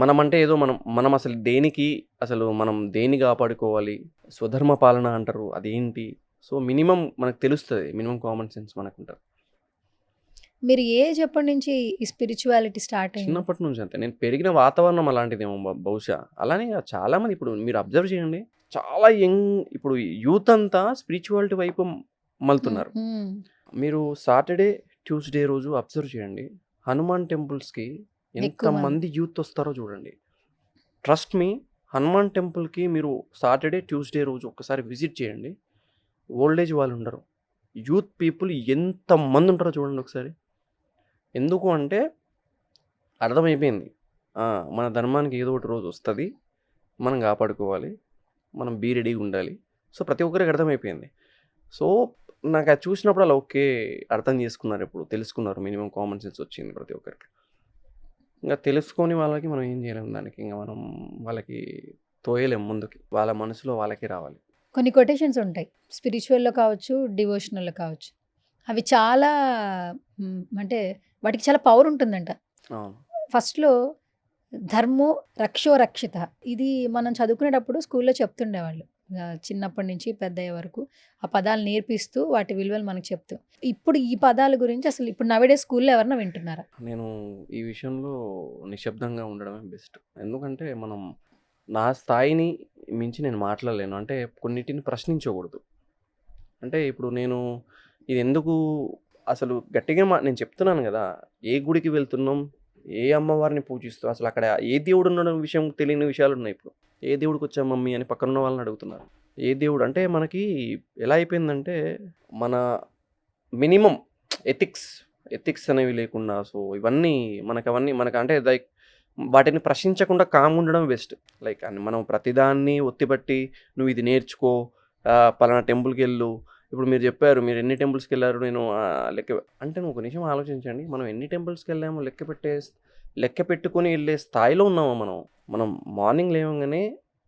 మనం అంటే ఏదో మనం అసలు దేనికి, అసలు మనం దేన్ని కాపాడుకోవాలి, స్వధర్మ పాలన అంటారు అదేంటి. సో మినిమం మనకు తెలుస్తుంది, మినిమం కామన్ సెన్స్ మనకు ఉంటుంది. మీరు ఏజ్ ఎప్పటి నుంచి ఈ స్పిరిచువాలిటీ స్టార్ట్ అయింది? చిన్నప్పటి నుంచి అంతే. నేను పెరిగిన వాతావరణం అలాంటిదేమో బహుశా. అలానే కాదు, చాలామంది ఇప్పుడు మీరు అబ్జర్వ్ చేయండి, చాలా యంగ్ ఇప్పుడు యూత్ అంతా స్పిరిచువాలిటీ వైపు మళ్తున్నారు. మీరు సాటర్డే, ట్యూస్డే రోజు అబ్జర్వ్ చేయండి, హనుమాన్ టెంపుల్స్కి ఎక్కువ మంది. ఎంతమంది యూత్ వస్తారో చూడండి. ట్రస్ట్ మీ, హనుమాన్ టెంపుల్కి మీరు సాటర్డే, ట్యూస్డే రోజు ఒక్కసారి విజిట్ చేయండి. ఓల్డ్ ఏజ్ వాళ్ళు ఉండరు, యూత్ పీపుల్ ఎంతమంది ఉంటారో చూడండి ఒకసారి. ఎందుకు అంటే అర్థమైపోయింది, మన ధర్మానికి ఏదో ఒకటి రోజు వస్తుంది, మనం కాపాడుకోవాలి, మనం బీ రెడీగా ఉండాలి. సో ప్రతి ఒక్కరికి అర్థమైపోయింది. సో నాకు అది చూసినప్పుడు అలా ఓకే అర్థం చేసుకున్నారు, ఇప్పుడు తెలుసుకున్నారు, మినిమం కామన్ సెన్స్ వచ్చింది ప్రతి ఒక్కరికి. ఇంకా తెలుసుకొని వాళ్ళకి మనం ఏం చేయలేము, దానికి ఇంకా మనం వాళ్ళకి తోయలేము ముందుకి, వాళ్ళ మనసులో వాళ్ళకి రావాలి. కొన్ని కొటేషన్స్ ఉంటాయి, స్పిరిచువల్లో కావచ్చు, డివోషనల్లో కావచ్చు. అవి చాలా అంటే వాటికి చాలా పవర్ ఉంటుందంట. అవును. ఫస్ట్లో ధర్మో రక్షో రక్షిత, ఇది మనం చదువుకునేటప్పుడు స్కూల్లో చెప్తుండేవాళ్ళు. చిన్నప్పటి నుంచి పెద్ద అయ్యే వరకు ఆ పదాలు నేర్పిస్తూ వాటి విలువలు మనకు చెప్తూ. ఇప్పుడు ఈ పదాల గురించి అసలు ఇప్పుడు నవేడే స్కూల్లో ఎవరన్నా వింటున్నారా? నేను ఈ విషయంలో నిశ్శబ్దంగా ఉండడమే బెస్ట్. ఎందుకంటే మనం నా స్థాయిని మించి నేను మాట్లాడలేను. అంటే కొన్నిటిని ప్రశ్నించకూడదు. అంటే ఇప్పుడు నేను ఇది ఎందుకు అసలు గట్టిగా నేను చెప్తున్నాను కదా, ఏ గుడికి వెళ్తున్నాం, ఏ అమ్మవారిని పూజిస్తాం, అసలు అక్కడ ఏ దేవుడు ఉన్న విషయం తెలియని విషయాలు ఉన్నాయి. ఇప్పుడు ఏ దేవుడికి వచ్చా మమ్మీ అని పక్కనున్న వాళ్ళని అడుగుతున్నారు. ఏ దేవుడు అంటే మనకి ఎలా అయిపోయిందంటే మన మినిమం ఎథిక్స్ అనేవి లేకుండా, సో ఇవన్నీ మనకు అంటే లైక్ వాటిని ప్రశ్నించకుండా కామ్ ఉండడం బెస్ట్. లైక్ మనం ప్రతిదాన్ని ఒత్తిపట్టి నువ్వు ఇది నేర్చుకో, పలానా టెంపుల్కి వెళ్ళు. ఇప్పుడు మీరు చెప్పారు మీరు ఎన్ని టెంపుల్స్కి వెళ్ళారు, నేను లెక్క అంటే నువ్వు ఒక నిమిషం ఆలోచించండి, మనం ఎన్ని టెంపుల్స్కి వెళ్ళామో లెక్క పెట్టుకొని వెళ్ళే స్థాయిలో ఉన్నామో మనం మార్నింగ్ లేవగానే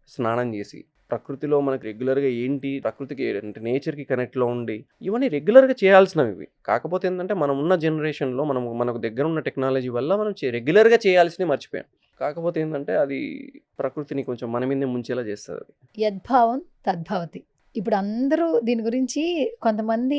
స్నానం చేసి ప్రకృతిలో మనకు రెగ్యులర్గా ఏంటి, ప్రకృతికి అంటే నేచర్కి కనెక్ట్లో ఉండి ఇవన్నీ రెగ్యులర్గా చేయాల్సినవి ఇవి. కాకపోతే ఏంటంటే మనం ఉన్న జనరేషన్లో మనకు దగ్గర ఉన్న టెక్నాలజీ వల్ల మనం రెగ్యులర్గా చేయాల్సినవి మర్చిపోయాం. కాకపోతే ఏంటంటే అది ప్రకృతిని కొంచెం మన మీదే ముంచేలా చేస్తుంది. యద్భావం తద్భవతి. ఇప్పుడు అందరూ దీని గురించి కొంతమంది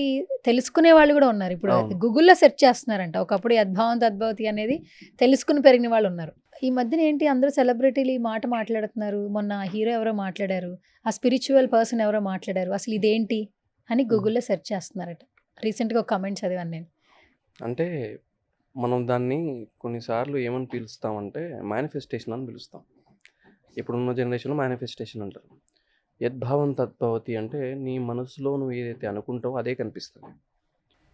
తెలుసుకునే వాళ్ళు కూడా ఉన్నారు. ఇప్పుడు గూగుల్లో సెర్చ్ చేస్తున్నారంట. ఒకప్పుడు యద్భావం తద్భవతి అనేది తెలుసుకుని పెరిగిన వాళ్ళు ఉన్నారు. ఈ మధ్యన ఏంటి అందరూ సెలబ్రిటీలు ఈ మాట మాట్లాడుతున్నారు. మొన్న హీరో ఎవరో మాట్లాడారు, ఆ స్పిరిచువల్ పర్సన్ ఎవరో మాట్లాడారు, అసలు ఇదేంటి అని గూగుల్లో సెర్చ్ చేస్తున్నారట. రీసెంట్గా ఒక కమెంట్ చదివాను నేను. అంటే మనం దాన్ని కొన్నిసార్లు ఏమని పిలుస్తామంటే మేనిఫెస్టేషన్ అని పిలుస్తాం. ఇప్పుడున్న జనరేషన్లో మేనిఫెస్టేషన్ అంటారు. యద్భావం తద్భవతి అంటే నీ మనసులో నువ్వు ఏదైతే అనుకుంటావో అదే కనిపిస్తుంది.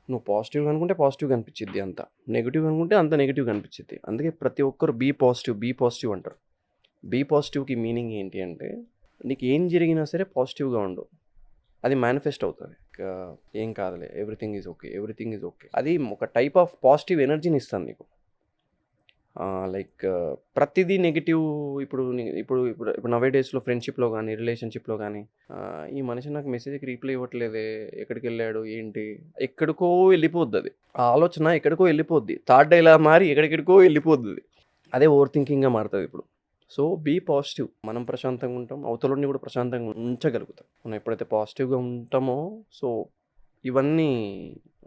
నువ్వు పాజిటివ్గా అనుకుంటే పాజిటివ్ కనిపించిద్ది, అంత నెగిటివ్ అనుకుంటే అంత నెగిటివ్ కనిపించిద్ది. అందుకే ప్రతి ఒక్కరు బీ పాజిటివ్ అంటారు. బీ పాజిటివ్కి మీనింగ్ ఏంటి అంటే నీకు ఏం జరిగినా సరే పాజిటివ్గా ఉండు, అది మేనిఫెస్ట్ అవుతుంది. ఏం కాదులే, ఎవ్రీథింగ్ ఈజ్ ఓకే. అది ఒక టైప్ ఆఫ్ పాజిటివ్ ఎనర్జీని ఇస్తుంది నీకు. లైక్ ప్రతిదీ నెగిటివ్. ఇప్పుడు నవే డేస్లో ఫ్రెండ్షిప్లో కానీ రిలేషన్షిప్లో కానీ ఈ మనిషి నాకు మెసేజ్కి రీప్లై ఇవ్వట్లేదే, ఎక్కడికి వెళ్ళాడు ఏంటి, ఎక్కడికో వెళ్ళిపోద్ది. అది ఆ ఆలోచన ఎక్కడికో వెళ్ళిపోద్ది, థాట్ ఇలా మారి ఎక్కడికో వెళ్ళిపోద్ది. అదే ఓవర్ థింకింగ్గా మారుతుంది ఇప్పుడు. సో బీ పాజిటివ్, మనం ప్రశాంతంగా ఉంటాం, అవతలని కూడా ప్రశాంతంగా ఉంచగలుగుతాం మనం ఎప్పుడైతే పాజిటివ్గా ఉంటామో. సో ఇవన్నీ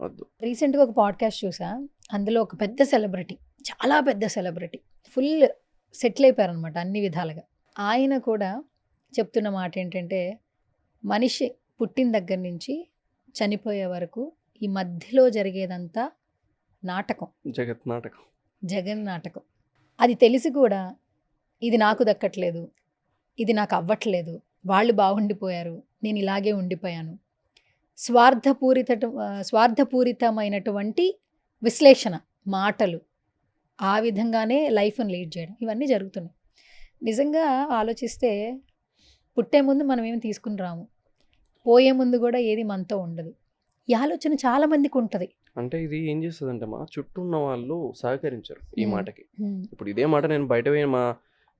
వద్దు. రీసెంట్గా ఒక పాడ్కాస్ట్ చూసా, అందులో ఒక పెద్ద సెలబ్రిటీ, చాలా పెద్ద సెలబ్రిటీ, ఫుల్ సెటిల్ అయిపోయారు అనమాట అన్ని విధాలుగా. ఆయన కూడా చెప్తున్న మాట ఏంటంటే మనిషి పుట్టిన దగ్గర నుంచి చనిపోయే వరకు ఈ మధ్యలో జరిగేదంతా నాటకం, జగన్ నాటకం. అది తెలిసి కూడా ఇది నాకు దక్కట్లేదు, ఇది నాకు అవ్వట్లేదు, వాళ్ళు బాగుండిపోయారు, నేను ఇలాగే ఉండిపోయాను. స్వార్థపూరితమైనటువంటి విశ్లేషణ, మాటలు, ఆ విధంగానే లైఫ్‌ని లీడ్ చేయడం ఇవన్నీ జరుగుతున్నాయి. నిజంగా ఆలోచిస్తే పుట్టే ముందు మనం ఏమి తీసుకొని రాము. పోయే ముందు గూడా ఏది మనతో ఉండదు. ఈ ఆలోచన చాలా మందికుంటది. అంటే ఇది ఏం చేస్తదంటే చుట్టూ ఉన్న వాళ్ళు సహకరించరు ఈ హ్మ్. మాటకి. హ్మ్. ఇప్పుడు ఇదే మాట నేను బయట పోయి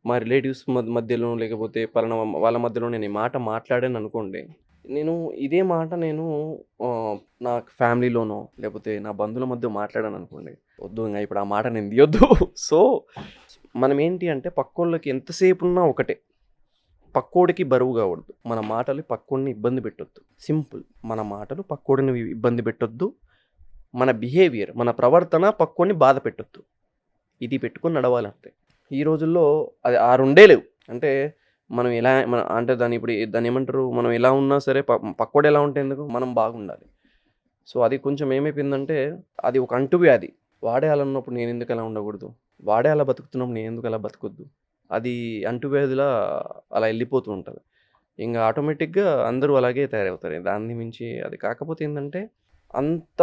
మా రిలేటివ్స్ మధ్యలో లేకపోతే పలానా వాళ్ళ మధ్యలో నేను ఈ మాట మాట్లాడాననుకోండి, నేను ఇదే మాట నా ఫ్యామిలీలోనో లేకపోతే నా బంధువుల మధ్య మాట్లాడాననుకోండి, వద్దు ఇంగ ఇప్పుడు ఆ మాట నేను తీయొద్దు. సో, మనం ఏంటి అంటే పక్కోళ్ళకి ఎంతసేపు ఉన్నా ఒకటే. పక్కోడికి బరువు కావద్దు. మన మాటలు పక్కోడిని ఇబ్బంది పెట్టొద్దు. సింపుల్. మన మాటలు పక్కోడిని ఇబ్బంది పెట్టొద్దు. మన బిహేవియర్, మన ప్రవర్తన పక్కోడిని బాధ పెట్టొద్దు. ఇది పెట్టుకొని నడవాలంతే. ఈ రోజుల్లో అది ఆ రెండే లేవు. అంటే మనం ఎలా అంటే దాన్ని ఏమంటారు, మనం ఎలా ఉన్నా సరే పక్కోడు ఎలా ఉంటే ఎందుకు? మనం బాగుండాలి. సో, అది కొంచెం ఏమైపోయిందంటే అది ఒక అంటువ్యాధి. వాడే అలా ఉన్నప్పుడు నేనెందుకు అలా ఉండకూడదు? వాడే అలా బతుకుతున్నప్పుడు నేనెందుకు అలా బతకొద్దు? అది అంటువ్యాధిలా అలా వెళ్ళిపోతూ ఉంటది. ఇంగ ఆటోమేటిక్‌గా అందరూ అలాగే తయారవుతారు. దాన్ని మించి అది కాకపోతే ఏందంటే అంత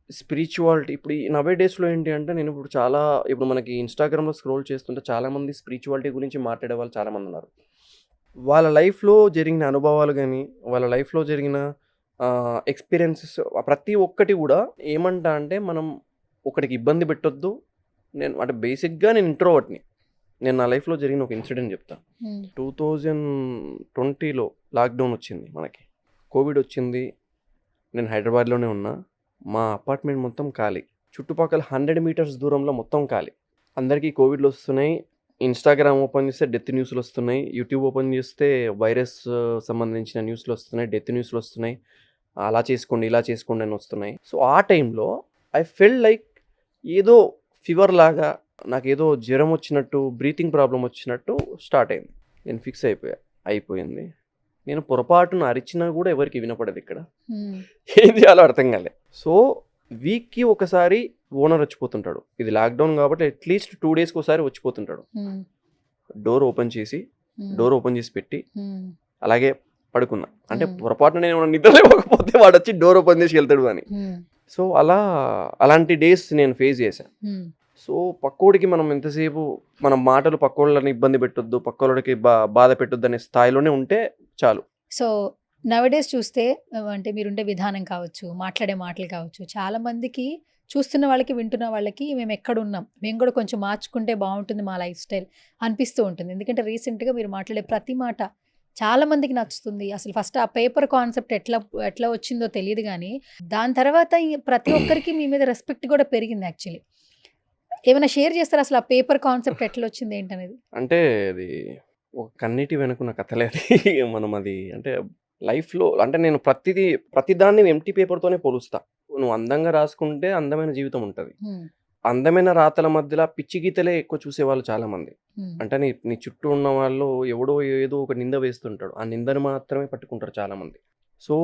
స్పిరిచువాలిటీ ఇప్పుడు ఈ నౌ ఏ డేస్‌లో ఏంటి అంటే ఇప్పుడు మనకి ఇన్‌స్టాగ్రామ్‌లో స్క్రోల్ చేస్తుంటే చాలామంది స్పిరిచువాలిటీ గురించి మాట్లాడే వాళ్ళు చాలామందున్నారు. వాళ్ళ లైఫ్‌లో జరిగిన అనుభవాలు గాని, వాళ్ళ లైఫ్‌లో జరిగిన ఎక్స్‌పీరియన్సెస్ ప్రతి ఒక్కటి గూడా ఏమంటా అంటే మనం ఒకడికి ఇబ్బంది పెట్టొద్దు. అంటే బేసిక్‌గా నేను ఇంట్రోవర్ట్‌ని. నేను నా లైఫ్‌లో జరిగిన ఒక ఇన్సిడెంట్ చెప్తా. హ్మ్. 2020లో లాక్‌డౌన్ వచ్చింది మనకి. కోవిడ్ వచ్చింది. నేను హైదరాబాద్‌లోనే ఉన్నా. మా అపార్ట్మెంట్ మొత్తం ఖాళీ. చుట్టుపక్కల 100 మీటర్స్ దూరంలో మొత్తం ఖాళీ. అందరికీ కోవిడ్‌లు వస్తున్నాయి. ఇన్‌స్టాగ్రామ్ ఓపెన్ చేస్తే డెత్ న్యూస్‌లు వస్తున్నాయి. యూట్యూబ్ ఓపెన్ చేస్తే వైరస్ సంబంధించిన న్యూస్‌లు వస్తున్నాయి. డెత్ న్యూస్‌లు వస్తున్నాయి. అలా చేసుకోండి, ఇలా చేసుకోండి అని వస్తున్నాయి. సో, ఆ టైంలో ఐ ఫెల్ట్ లైక్ ఏదో ఫీవర్ లాగా నాకేదో జ్వరం వచ్చినట్టు, బ్రీతింగ్ ప్రాబ్లమ్ వచ్చినట్టు స్టార్ట్ అయింది. నేను ఫిక్స్ అయిపోయింది. నేను పొరపాటున అరిచినా కూడా ఎవరికీ వినపడదు ఇక్కడ. హ్మ్. ఏం చేయాలో అర్థం కాలే. సో, వీక్‌కి ఒకసారి ఓనర్ వచ్చిపోతుంటాడు. ఇది లాక్‌డౌన్ కాబట్టి అట్‌లీస్ట్ 2 డేస్‌కి ఒకసారి వచ్చిపోతుంటాడు. హ్మ్. డోర్ ఓపెన్ చేసి పెట్టి హ్మ్. అలాగే పడుకున్నా. అంటే హ్మ్. పొరపాటున నేను నిద్ర లేవకపోతే వాడొచ్చి డోర్ ఓపెన్ చేసి వెళ్తాడు అని. హ్మ్. సో, అలాంటి డేస్ నేను ఫేస్ చేశా. హ్మ్. సో, పక్కోడికి మనం ఎంతసేపు మన మాటలు పక్కోళ్ళని ఇబ్బంది పెట్టొద్దు, పక్కోళ్ళకి బాధ పెట్టొద్దు అనే స్థాయిలోనే ఉంటే చాలు. సో, నౌడేస్ చూస్తే అంటే మీరుండే విధానం కావచ్చు, మాట్లాడే మాటలు కావచ్చు, చాలా మందికి చూస్తున్న వాళ్ళకి, వింటున్న వాళ్ళకి మేమెక్కడున్నాం, మేము కూడా కొంచెం మార్చుకుంటే బావుంటుంది మా లైఫ్ స్టైల్ అనిపిస్తూ ఉంటుంది. ఎందుకంటే రీసెంట్‌గా మీరు మాట్లాడే ప్రతి మాట చాలా మందికి నచ్చుతుంది. అసలు ఫస్ట్ ఆ పేపర్ కాన్సెప్ట్ ఎట్లా వచ్చిందో తెలీదు గానీ, దాని తర్వాత ప్రతి ఒక్కరికి మీ మీద రెస్పెక్ట్ కూడా పెరిగింది యాక్చువల్లీ. ఏమైనా షేర్ చేస్తారా అసలు ఆ పేపర్ కాన్సెప్ట్ ఎట్లొచ్చింది ఏంటనేది? అంటే అది ఒక కన్నీటి వెనకున్న కథలే అది. మనం అది అంటే లైఫ్‌లో అంటే నేను ప్రతిదాన్ని ఎంప్టీ పేపర్‌తోనే పోలుస్తా. నువ్వు అందంగా రాసుకుంటే అందమైన జీవితం ఉంటది. హ్మ్. అందమైన రాతల మధ్యల పిచ్చి గీతలే ఎక్కువ చూసేవాళ్ళు చాలామంది. హ్మ్. అంటే నీ చుట్టూ ఉన్న వాళ్ళు ఎవడో ఏదో ఒక నింద వేస్తుంటాడు. ఆ నిందను మాత్రమే పట్టుకుంటారు చాలామంది. సో,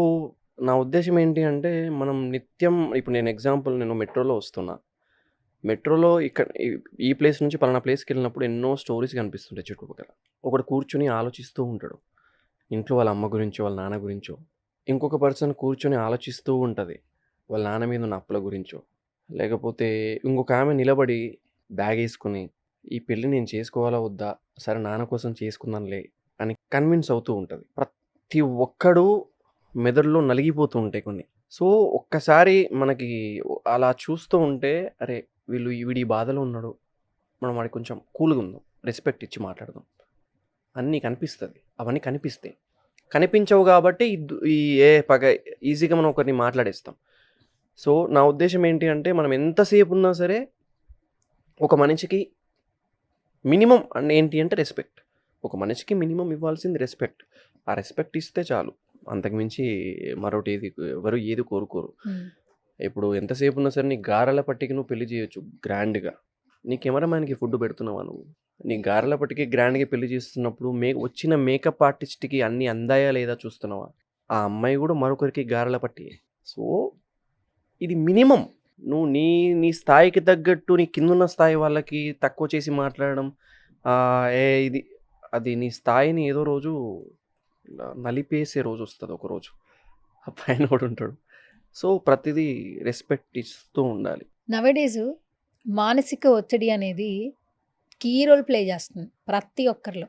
నా ఉద్దేశ్యం ఏంటి అంటే మనం నిత్యం ఇప్పుడు నేను మెట్రోలో వస్తున్నా. మెట్రోలో ఇక్కడ ఈ ప్లేస్ నుంచి పలానా ప్లేస్‌కెళ్ళినప్పుడు ఎన్నో స్టోరీస్ కనిపిస్తుంటాయి చుట్టుపక్కల. ఒకడు కూర్చొని ఆలోచిస్తూ ఉంటాడు. ఇంట్లో వాళ్ళ అమ్మ గురించో, వాళ్ళ నాన్న గురించో. ఇంకొక పర్సన్ కూర్చొని ఆలోచిస్తూ ఉంటది. వాళ్ళ నాన్న మీద ఉన్న అప్పుల గురించో. లేకపోతే ఇంకొక ఆమె నిలబడి బ్యాగేసుకొని, ఈ పెళ్లి నేను చేసుకోవాలా వద్దా? సరే నాన్న కోసం చేసుకుందాంలే అని కన్విన్స్ అవుతూ ఉంటది. ప్రతి ఒక్కడు మెదడులో నలిగిపోతూ ఉంటాయి కొన్ని. సో, ఒక్కసారి మనకి అలా చూస్తూ ఉంటే, అరే! వీడు ఈ బాధలో ఉన్నాడు. మనం వాడికి కొంచెం కూల్‌గా ఉందాం. రెస్పెక్ట్ ఇచ్చి మాట్లాడదాం. అన్నీ కనిపిస్తది. అవన్నీ కనిపిస్తాయి. కనిపించవు గాబట్టి ఈ ఏ పగ ఈజీగా మనం ఒకరిని మాట్లాడేస్తాం. సో, నా ఉద్దేశ్యం ఏంటి అంటే మనం ఎంతసేపు ఉన్నా సరే ఒక మనిషికి మినిమమ్ ఏంటి అంటే రెస్పెక్ట్. ఒక మనిషికి మినిమమ్ ఇవ్వాల్సింది రెస్పెక్ట్. ఆ రెస్పెక్ట్ ఇస్తే చాలు. అంతకు మించి మరోటి ఎవరు ఏది కోరుకోరు. హ్మ్. ఇప్పుడు ఎంతసేపు ఉన్నా సరే నీ గారెల పట్టికి నువ్వు పెళ్లి చేయొచ్చు గ్రాండ్‌గా. నీ కెమెరామ్యాన్‌కి ఫుడ్ పెడుతున్నావా నువ్వు? నీ గారెల పట్టికి గ్రాండ్‌గా పెళ్లి చేస్తున్నప్పుడు వచ్చిన మేకప్ ఆర్టిస్ట్‌కి అన్నీ అందాయా లేదా చూస్తున్నావా? ఆ అమ్మాయి గూడా మరొకరికి గారెల పట్టియే. సో, ఇది మినిమమ్. నువ్వు నీ స్థాయికి తగ్గట్టు నీ కిందున్న స్థాయి వాళ్ళకి తక్కువ చేసి మాట్లాడడం, ఆహ్, ఏ ఇది అది నీ స్థాయిని ఏదో రోజు నలిపేసే రోజు వస్తుంది ఒకరోజు. ఆ పైన కూడా ఉంటాడు. సో ప్రతిదీ రెస్పెక్ట్ ఇస్తూ ఉండాలి. నవడేస్ మానసిక ఒత్తిడి అనేది కీ రోల్ ప్లే చేస్తుంది ప్రతి ఒక్కరిలో.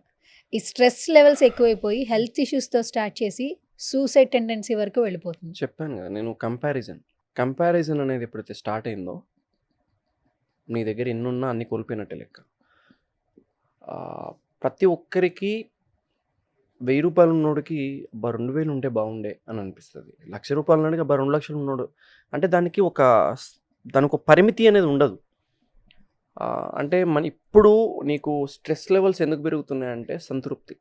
ఈ స్ట్రెస్ లెవెల్స్ ఎక్కువైపోయి హెల్త్ ఇష్యూస్తో స్టార్ట్ చేసి సూసైడ్ టెండెన్సీ వరకు వెళ్ళిపోతుంది. చెప్పాను కదా నేను, కంపారిజన్ అనేది ఎప్పుడైతే స్టార్ట్ అయిందో నీ దగ్గర ఎన్నున్నా అన్ని కోల్పోయినట్టే లెక్క. ప్రతి ఒక్కరికి 1000 రూపాయలు ఉన్నోడికి 2000 ఉంటే బాగుండే అని అనిపిస్తుంది. 1,00,000 రూపాయలు ఉన్నోడికి 2 లక్షలు ఉన్నాడు అంటే దానికి ఒక పరిమితి అనేది ఉండదు. అంటే ఇప్పుడు నీకు స్ట్రెస్ లెవెల్స్ ఎందుకు పెరుగుతున్నాయంటే సంతృప్తి,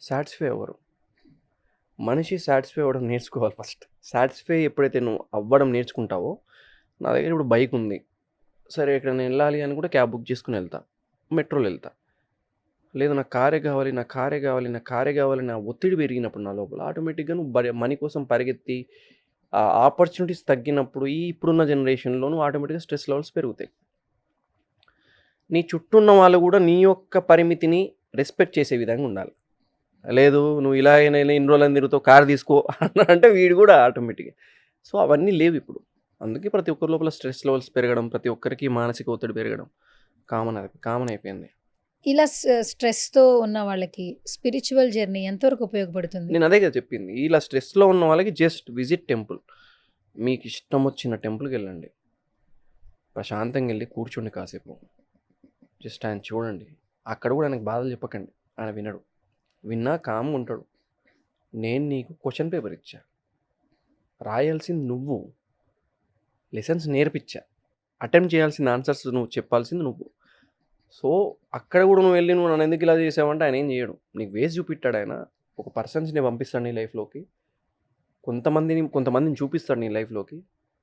సాటిస్ఫై అవ్వరు. మనిషి సాటిస్ఫై అవ్వడం నేర్చుకోవాలి ఫస్ట్. సాటిస్ఫై ఎప్పుడైతే నువ్వు అవ్వడం నేర్చుకుంటావో, నా దగ్గర ఇప్పుడు బైక్ ఉంది, సరే ఇక్కడ నేను వెళ్ళాలి అని కూడా క్యాబ్ బుక్ చేసుకుని వెళ్తా, మెట్రోలో వెళ్తా. లేదు నాకు కారే కావాలి నా ఒత్తిడి పెరిగినప్పుడు నా లోపల ఆటోమేటిక్గా నువ్వు మనీ కోసం పరిగెత్తి ఆపర్చునిటీస్ తగ్గినప్పుడు ఇప్పుడున్న జనరేషన్లో నువ్వు ఆటోమేటిక్గా స్ట్రెస్ లెవెల్స్ పెరుగుతాయి. నీ చుట్టూ ఉన్న వాళ్ళు కూడా నీ యొక్క పరిమితిని రెస్పెక్ట్ చేసే విధంగా ఉండాలి. లేదు నువ్వు ఇలాగైనా ఇన్ని రోజులని తిరుగుతావు, కారు తీసుకో అంటే వీడు కూడా ఆటోమేటిక్గా. సో అవన్నీ లేవు ఇప్పుడు. అందుకే ప్రతి ఒక్కరి లోపల స్ట్రెస్ లెవెల్స్ పెరగడం, ప్రతి ఒక్కరికి మానసిక ఒత్తిడి పెరగడం కామన్ అయిపోయింది. ఇలా స్ట్రెస్తో ఉన్న వాళ్ళకి స్పిరిచువల్ జర్నీ ఎంతవరకు ఉపయోగపడుతుంది? నేను అదే కదా చెప్పింది. ఇలా స్ట్రెస్లో ఉన్న వాళ్ళకి జస్ట్ విజిట్ టెంపుల్. మీకు ఇష్టం వచ్చిన టెంపుల్కి వెళ్ళండి, ప్రశాంతంగా వెళ్ళి కూర్చోండి కాసేపు, జస్ట్ ఆయన చూడండి. అక్కడ కూడా ఆయనకు బాధలు చెప్పకండి, ఆయన వినడు. విన్నా కామ్గా ఉంటాడు. నేను నీకు క్వశ్చన్ పేపర్ ఇచ్చా, రాయాల్సింది నువ్వు, లెసన్స్ నేర్పించా, అటెంప్ట్ చేయాల్సిన ఆన్సర్స్ నువ్వు, చెప్పాల్సింది నువ్వు. సో అక్కడ కూడా నువ్వు వెళ్ళి నువ్వు నన్ను ఎందుకు ఇలా చేసావంటే ఆయన ఏం చేయడు. నీకు వేసి చూపిస్తాడు. ఆయన ఒక పర్సన్స్ని పంపిస్తాడు నీ లైఫ్లోకి, కొంతమందిని చూపిస్తాడు నీ లైఫ్లోకి.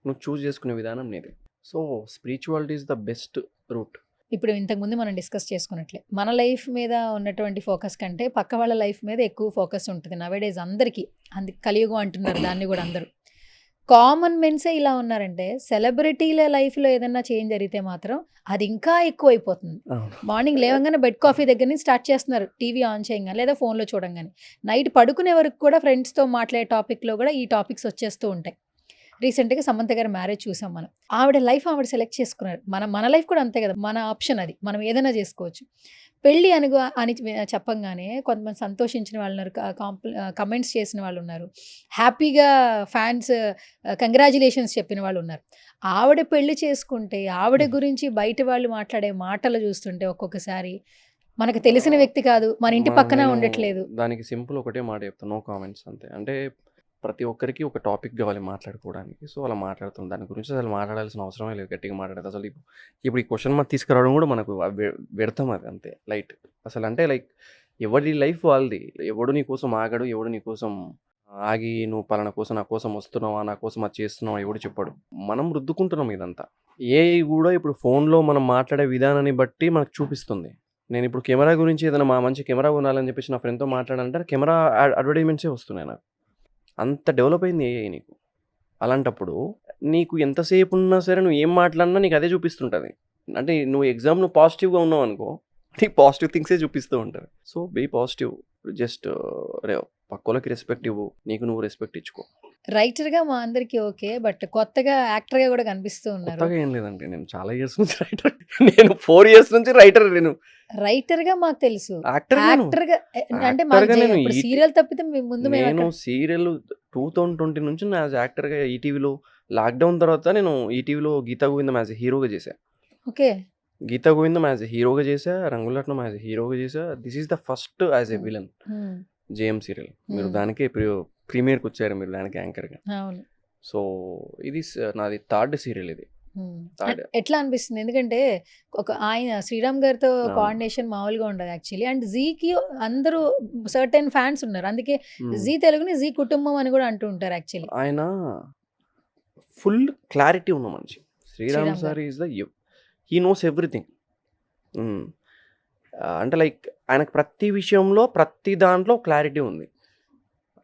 నువ్వు చూస్ చేసుకునే విధానం నీది. So spirituality is the best route. ఇప్పుడు ఇంతకుముందు మనం డిస్కస్ చేసుకున్నట్లే మన లైఫ్ మీద ఉన్నటువంటి ఫోకస్ కంటే పక్క వాళ్ళ లైఫ్ మీద ఎక్కువ ఫోకస్ ఉంటుంది నవేడేస్ అందరికీ. కలియుగం అంటున్నారు దాన్ని కూడా అందరూ. కామన్ మెన్సే ఇలా ఉన్నారంటే సెలబ్రిటీల లైఫ్లో ఏదన్నా చేంజ్ జరిగితే మాత్రం అది ఇంకా ఎక్కువ అయిపోతుంది. మార్నింగ్ లేవగానే బెడ్ కాఫీ దగ్గర నుంచి స్టార్ట్ చేస్తున్నారు, టీవీ ఆన్ చేయగానే లేదా ఫోన్లో చూడంగానే. నైట్ పడుకునే వరకు కూడా ఫ్రెండ్స్తో మాట్లాడే టాపిక్లో కూడా ఈ టాపిక్స్ వచ్చేస్తూ ఉంటాయి. రీసెంట్గా సమంత గారి మ్యారేజ్ చూసాం మనం. ఆవిడ లైఫ్ ఆవిడ సెలెక్ట్ చేసుకున్నారు. మన లైఫ్ కూడా అంతే కదా, మన ఆప్షన్ అది, మనం ఏదైనా చేసుకోవచ్చు. పెళ్ళి అని చెప్పంగానే కొంతమంది సంతోషించిన వాళ్ళు ఉన్నారు, కమెంట్స్ చేసిన వాళ్ళు ఉన్నారు, హ్యాపీగా ఫ్యాన్స్ కంగ్రాచులేషన్స్ చెప్పిన వాళ్ళు ఉన్నారు. ఆవిడ పెళ్లి చేసుకుంటే ఆవిడ గురించి బయట వాళ్ళు మాట్లాడే మాటలు చూస్తుంటే ఒక్కొక్కసారి మనకు తెలిసిన వ్యక్తి కాదు, మన ఇంటి పక్కన ఉండట్లేదు. దానికి సింపుల్ ఒకటే మాట చెప్తాను, నో కామెంట్స్ అంతే. అంటే ప్రతి ఒక్కరికి ఒక టాపిక్ కావాలి మాట్లాడుకోవడానికి. సో అలా మాట్లాడుతుంది. దాని గురించి అసలు మాట్లాడాల్సిన అవసరమే లేదు, గట్టిగా మాట్లాడేది. అసలు ఇప్పుడు ఈ క్వశ్చన్ మార్క్ తీసుకురావడం కూడా మనకు వ్యర్థం, అది అంతే లైట్. అసలు అంటే లైక్ ఎవరి లైఫ్ వాళ్ళది. ఎవడు నీ కోసం ఆగడు, ఎవడు నీ కోసం ఆగి నువ్వు పలానా కోసం నా కోసం వస్తున్నావా, నా కోసం అది చేస్తున్నావా ఎవడు చెప్పాడు. మనం రుద్దుకుంటున్నాం ఇదంతా. కూడా ఇప్పుడు ఫోన్లో మనం మాట్లాడే విధానాన్ని బట్టి మనకు చూపిస్తుంది. నేను ఇప్పుడు కెమెరా గురించి ఏదైనా మంచి కెమెరా కొనాలని చెప్పేసి నా ఫ్రెండ్తో మాట్లాడాలంటే కెమెరా అడ్వర్టైజ్మెంట్సే వస్తున్నాయి నాకు. అంత డెవలప్ అయింది ఏఐ నీకు. అలాంటప్పుడు నీకు ఎంతసేపు ఉన్నా సరే నువ్వు ఏం మాట్లాడినా నీకు అదే చూపిస్తుంటుంది. అంటే నువ్వు నువ్వు పాజిటివ్గా ఉన్నావు అనుకో, నీకు పాజిటివ్ థింగ్సే చూపిస్తూ ఉంటుంది. సో బీ పాజిటివ్, జస్ట్ పక్కలకి రెస్పెక్ట్ ఇవ్వు, నీకు నువ్వు రెస్పెక్ట్ ఇచ్చుకో. రైటర్గా మా అందరికీ ఓకే, బట్ కొత్తగా యాక్టర్గా కూడా కనిపిస్తూ ఉన్నారు. కొత్తగా ఏం లేదండి, నేను చాలా ఇయర్స్ నుంచి రైటర్. నేను 4 years నుంచి రైటర్. నేను రైటర్గా మాకు తెలుసు, యాక్టర్గా అంటే సీరియల్ తప్పితే ముందు నేను సీరియల్ 2020 నుంచి నా యాక్టర్గా ఈటీవీలో, లాక్డౌన్ తర్వాత నేను ఈటీవీలో గీతా గోవిందం యాజ్ హీరోగా చేశా. ఓకే, గీతా గోవిందం యాజ్ హీరోగా చేశా, రంగులట్నం యాజ్ హీరోగా చేశా. This is the first as a villain JM serial. మీరు దానికే ప్రీమియర్కి వచ్చారు, మీరు దానికి యాంకర్గా. సో ఇది నాది 3rd సీరియల్. ఇది ఎట్లా అనిపిస్తుంది? ఎందుకంటే ఆయన శ్రీరామ్ గారితో కోఆర్డినేషన్ మామూలుగా ఉండదు యాక్చువల్లీ. అండ్ జీకి అందరూ సర్టెన్ ఫ్యాన్స్ ఉన్నారు, అందుకే జీ తెలుగుని జీ కుటుంబం అని కూడా అంటూ ఉంటారు యాక్చువల్లీ. ఆయన ఫుల్ క్లారిటీ ఉన్న మనిషి. Sriram sir is he knows everything. అంటే లైక్ ఆయనకు ప్రతి విషయంలో ప్రతి దాంట్లో క్లారిటీ ఉంది.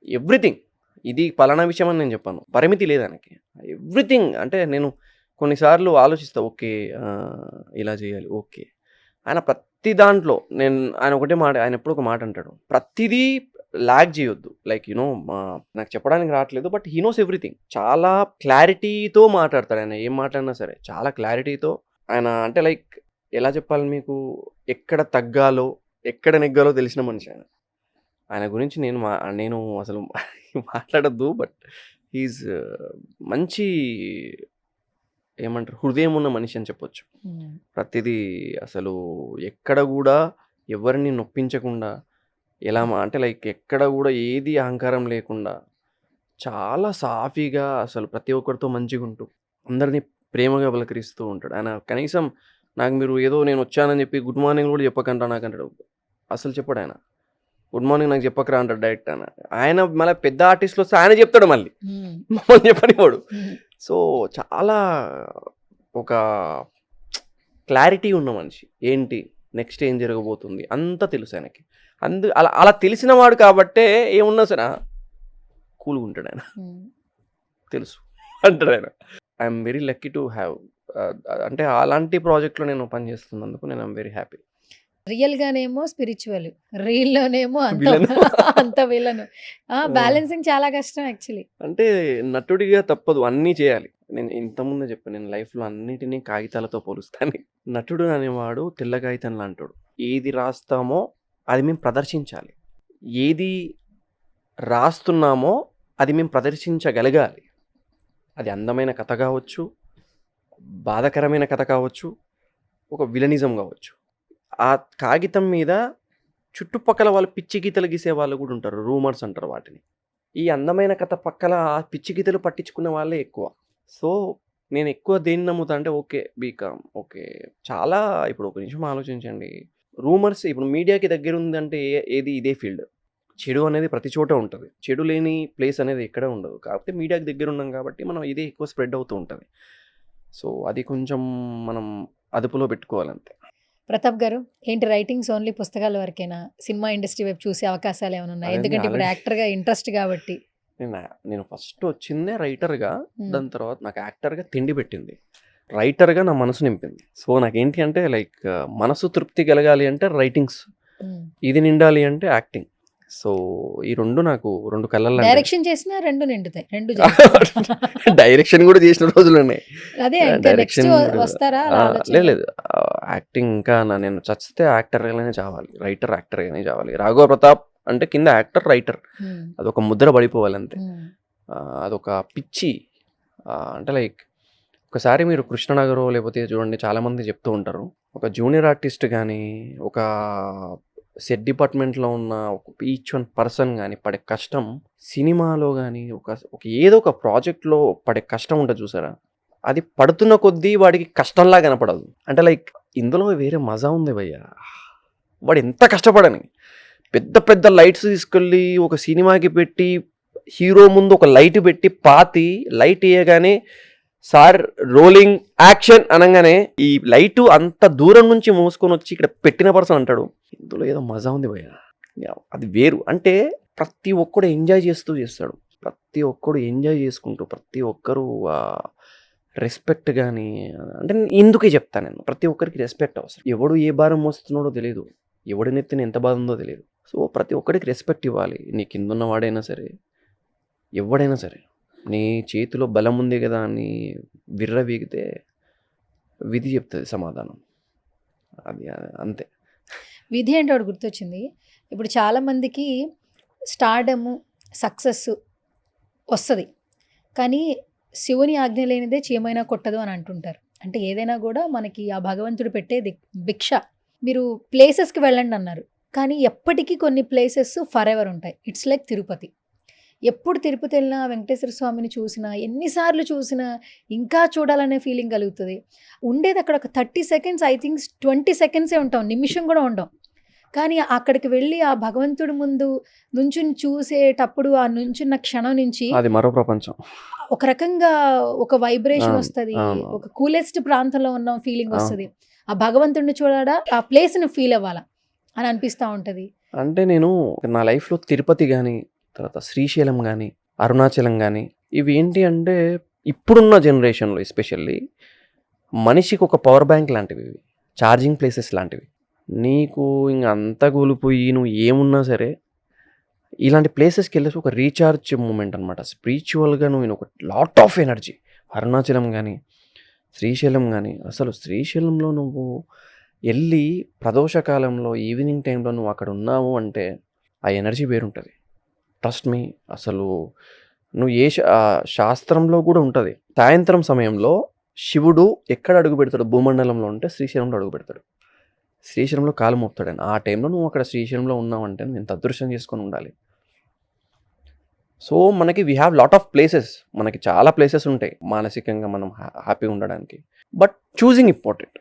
ఎవ్రీథింగ్, ఇది పలానా విషయం అని నేను చెప్పాను, పరిమితి లేదు ఆయనకి. ఎవ్రీథింగ్ అంటే నేను కొన్నిసార్లు ఆలోచిస్తా, ఓకే ఇలా చేయాలి, ఓకే ఆయన ప్రతి దాంట్లో ఆయన ఒకటే మాట, ఆయన ఎప్పుడు ఒక మాట అంటాడు, ప్రతిదీ లాగ్ చేయొద్దు. లైక్ నాకు చెప్పడానికి రావట్లేదు, బట్ హీ నోస్ ఎవ్రీథింగ్. చాలా క్లారిటీతో మాట్లాడతాడు ఆయన, ఏం మాట్లాడినా సరే చాలా క్లారిటీతో. ఆయన అంటే లైక్ ఎలా చెప్పాలి మీకు, ఎక్కడ తగ్గాలో ఎక్కడ నెగ్గాలో తెలిసిన మనిషి ఆయన. ఆయన గురించి నేను అసలు మాట్లాడద్దు, బట్ హీఈస్ మంచి ఏమంటారు హృదయం ఉన్న మనిషి అని చెప్పొచ్చు. ప్రతిదీ అసలు ఎక్కడ కూడా ఎవరిని నొప్పించకుండా, ఎలా అంటే లైక్ ఎక్కడ కూడా ఏది అహంకారం లేకుండా చాలా సాఫీగా అసలు ప్రతి ఒక్కరితో మంచిగా ఉంటూ అందరినీ ప్రేమగా పలకరిస్తూ ఉంటాడు ఆయన. కనీసం నాకు మీరు ఏదో నేను వచ్చానని చెప్పి గుడ్ మార్నింగ్ కూడా చెప్పకంటా నాకు అంటాడు. అసలు చెప్పాడు ఆయన, గుడ్ మార్నింగ్ నాకు చెప్పకరా అంటాడు డైరెక్ట్. ఆయన మళ్ళీ పెద్ద ఆర్టిస్టులు వస్తే ఆయన చెప్తాడు, మళ్ళీ మమ్మల్ని చెప్పనివాడు. సో చాలా ఒక క్లారిటీ ఉన్న మనిషి, ఏంటి నెక్స్ట్ ఏం జరగబోతుంది అంతా తెలుసు ఆయనకి. అలా తెలిసిన వాడు కాబట్టే ఏమున్నా సరే కూల్గా ఉంటాడు ఆయన, తెలుసు అంటాడు ఆయన. I'm very lucky to have, అంటే అలాంటి ప్రాజెక్ట్లో నేను పనిచేస్తున్నందుకు నేను ఐఎమ్ వెరీ హ్యాపీ. రియల్ గానేమో స్పిరిచువల్, రియల్ లోనేమో అంత విలను. బ్యాలెన్సింగ్ చాలా కష్టం యాక్చువల్లీ. అంటే నటుడిగా తప్పదు, అన్నీ చేయాలి. నేను ఇంతకుముందే చెప్పాను, నేను లైఫ్లో అన్నిటినీ కాగితాలతో పోలుస్తాను. నటుడు అనేవాడు తెల్ల కాగితం లాంటాడు. ఏది రాస్తామో అది మేము ప్రదర్శించాలి, ఏది రాస్తున్నామో అది మేము ప్రదర్శించగలగాలి. అది అందమైన కథ కావచ్చు, బాధాకరమైన కథ కావచ్చు, ఒక విలనిజం కావచ్చు. ఆ కాగితం మీద చుట్టుపక్కల వాళ్ళు పిచ్చి గీతలు గీసే వాళ్ళు కూడా ఉంటారు, రూమర్స్ అంటారు వాటిని. ఈ అందమైన కథ పక్కల ఆ పిచ్చి గీతలు పట్టించుకునే వాళ్ళే ఎక్కువ. సో నేను ఎక్కువ దేన్ని నమ్ముతా అంటే ఓకే బీకామ్, ఓకే చాలా. ఇప్పుడు ఒక నిమిషం ఆలోచించండి, రూమర్స్ ఇప్పుడు మీడియాకి దగ్గర ఉందంటే ఏది ఇదే ఫీల్డ్. చెడు అనేది ప్రతి చోట ఉంటుంది, చెడు లేని ప్లేస్ అనేది ఎక్కడ ఉండదు. కాకపోతే మీడియాకి దగ్గర ఉన్నాం కాబట్టి మనం ఇదే ఎక్కువ స్ప్రెడ్ అవుతూ ఉంటుంది. సో అది కొంచెం మనం అదుపులో పెట్టుకోవాలంతే. ప్రతాప్ గారు, ఏంటి రైటింగ్స్ ఓన్లీ పుస్తకాల వరకేనా? సినిమా ఇండస్ట్రీ వైపు చూసే అవకాశాలు ఏమైనా ఉన్నాయి? ఎందుకంటే ఇప్పుడు యాక్టర్గా ఇంట్రెస్ట్ కాబట్టి. నేను ఫస్ట్ వచ్చిందే రైటర్గా, దాని తర్వాత నాకు యాక్టర్గా తిండి పెట్టింది, రైటర్గా నా మనసు నింపింది. సో నాకేంటి అంటే లైక్ మనసు తృప్తి కలగాలి అంటే రైటింగ్స్, ఇది నిండాలి అంటే యాక్టింగ్. సో ఈ రెండు నాకు రెండు కళ్ళల్లో. డైరెక్షన్ చేసినా రెండు నిండుతాయి, రెండు డైరెక్షన్ కూడా చేసిన రోజులు ఉన్నాయి. అదే డైరెక్షన్ వస్తారా? లేదు, యాక్టింగ్ ఇంకా నేను చచ్చితే యాక్టర్గానే చావాలి, రైటర్ యాక్టర్గానే చావాలి. రాఘవ ప్రతాప్ అంటే కింద యాక్టర్ రైటర్, అదొక ముద్ర పడిపోవాలి అంతే. అదొక పిచ్చి. అంటే లైక్ ఒకసారి మీరు కృష్ణనగర్ లేకపోతే చూడండి, చాలామంది చెప్తూ ఉంటారు, ఒక జూనియర్ ఆర్టిస్ట్ కానీ ఒక సెట్ డిపార్ట్మెంట్లో ఉన్న ఈచ్ వన్ పర్సన్ కానీ పడే కష్టం సినిమాలో కానీ ఒక ఏదో ఒక ప్రాజెక్ట్లో పడే కష్టం ఉంటుంది చూసారా, అది పడుతున్న కొద్దీ వాడికి కష్టంలా కనపడదు. అంటే లైక్ ఇందులో వేరే మజా ఉంది భయ్యా. వాడు ఎంత కష్టపడని పెద్ద పెద్ద లైట్స్ తీసుకెళ్ళి ఒక సినిమాకి పెట్టి, హీరో ముందు ఒక లైట్ పెట్టి పాతి, లైట్ వేయగానే సార్ రోలింగ్ యాక్షన్ అనగానే ఈ లైటు అంత దూరం నుంచి మోసుకొని వచ్చి ఇక్కడ పెట్టిన పర్సన్ అంటాడు, ఇందులో ఏదో మజా ఉంది భయ్యా. అది వేరు. అంటే ప్రతి ఒక్కడు ఎంజాయ్ చేస్తూ చేస్తాడు, ప్రతి ఒక్కడు ఎంజాయ్ చేసుకుంటూ, ప్రతి ఒక్కరు రెస్పెక్ట్ కానీ. అంటే ఇందుకే చెప్తాను నేను, ప్రతి ఒక్కరికి రెస్పెక్ట్ అవసరం. ఎవడు ఏ భారం మోస్తున్నాడో తెలియదు, ఎవడి నెత్తిన ఎంత బాధ ఉందో తెలియదు. సో ప్రతి ఒక్కరికి రెస్పెక్ట్ ఇవ్వాలి. నీ కిందున్న వాడైనా సరే, ఎవడైనా సరే. నీ చేతిలో బలం ఉంది కదా అని విర్రవీగితే విధి చెప్తుంది సమాధానం. అది అంతే. విధి అంటే ఒకటి గుర్తొచ్చింది. ఇప్పుడు చాలామందికి స్టార్డము, సక్సెస్ వస్తుంది, కానీ శివుని ఆజ్ఞ లేనిదే చీమైనా కొట్టదు అని అంటుంటారు. అంటే ఏదైనా కూడా మనకి ఆ భగవంతుడు పెట్టేది భిక్ష. మీరు ప్లేసెస్కి వెళ్ళండి అన్నారు, కానీ ఎప్పటికీ కొన్ని ప్లేసెస్ ఫర్ ఎవర్ ఉంటాయి. It's like Tirupati. ఎప్పుడు తిరుపతి వెళ్ళినా వెంకటేశ్వర స్వామిని చూసినా, ఎన్నిసార్లు చూసినా ఇంకా చూడాలనే ఫీలింగ్ కలుగుతుంది. ఉండేది అక్కడ ఒక 30 సెకండ్స్, ఐ థింక్ 20 సెకండ్సే ఉంటాం, నిమిషం కూడా ఉండం. కానీ అక్కడికి వెళ్ళి ఆ భగవంతుడి ముందు నుంచుని చూసేటప్పుడు ఆ నుంచున్న క్షణం నుంచి అది మరో ప్రపంచం. ఒక రకంగా ఒక వైబ్రేషన్ వస్తుంది, ఒక కూలెస్ట్ ప్రాంతంలో ఉన్న ఫీలింగ్ వస్తుంది. ఆ భగవంతుడిని చూడాలా, ఆ ప్లేస్ని ఫీల్ అవ్వాలా అని అనిపిస్తూ ఉంటుంది. అంటే నేను నా లైఫ్లో తిరుపతి కానీ, తర్వాత శ్రీశైలం కానీ, అరుణాచలం కానీ, ఇవి ఏంటి అంటే ఇప్పుడున్న జనరేషన్లో ఎస్పెషల్లీ మనిషికి ఒక పవర్ బ్యాంక్ లాంటివి, ఇవి ఛార్జింగ్ ప్లేసెస్ లాంటివి. నీకు ఇంక అంతా కూలిపోయి నువ్వు ఏమున్నా సరే ఇలాంటి ప్లేసెస్కి వెళ్ళేసి ఒక రీఛార్జ్ మూమెంట్ అనమాట. స్పిరిచువల్గా నువ్వు ఒక లాట్ ఆఫ్ ఎనర్జీ. అరుణాచలం కానీ శ్రీశైలం కానీ, అసలు శ్రీశైలంలో నువ్వు వెళ్ళి ప్రదోషకాలంలో ఈవినింగ్ టైంలో నువ్వు అక్కడ ఉన్నావు అంటే ఆ ఎనర్జీ వేరుంటుంది. Trust me. అసలు నువ్వు శాస్త్రంలో కూడా ఉంటుంది, సాయంత్రం సమయంలో శివుడు ఎక్కడ అడుగు పెడతాడు భూమండలంలో ఉంటే శ్రీశైలంలో అడుగు పెడతాడు. శ్రీశైలంలో కాలు మోపుతాడు. ఆ టైంలో నువ్వు అక్కడ శ్రీశైలంలో ఉన్నావంటే నువ్వు ఎంత అదృష్టం చేసుకొని ఉండాలి. సో మనకి we have lot of places, మనకి చాలా ప్లేసెస్ ఉంటాయి మానసికంగా మనం హ్యాపీగా ఉండడానికి. But choosing important.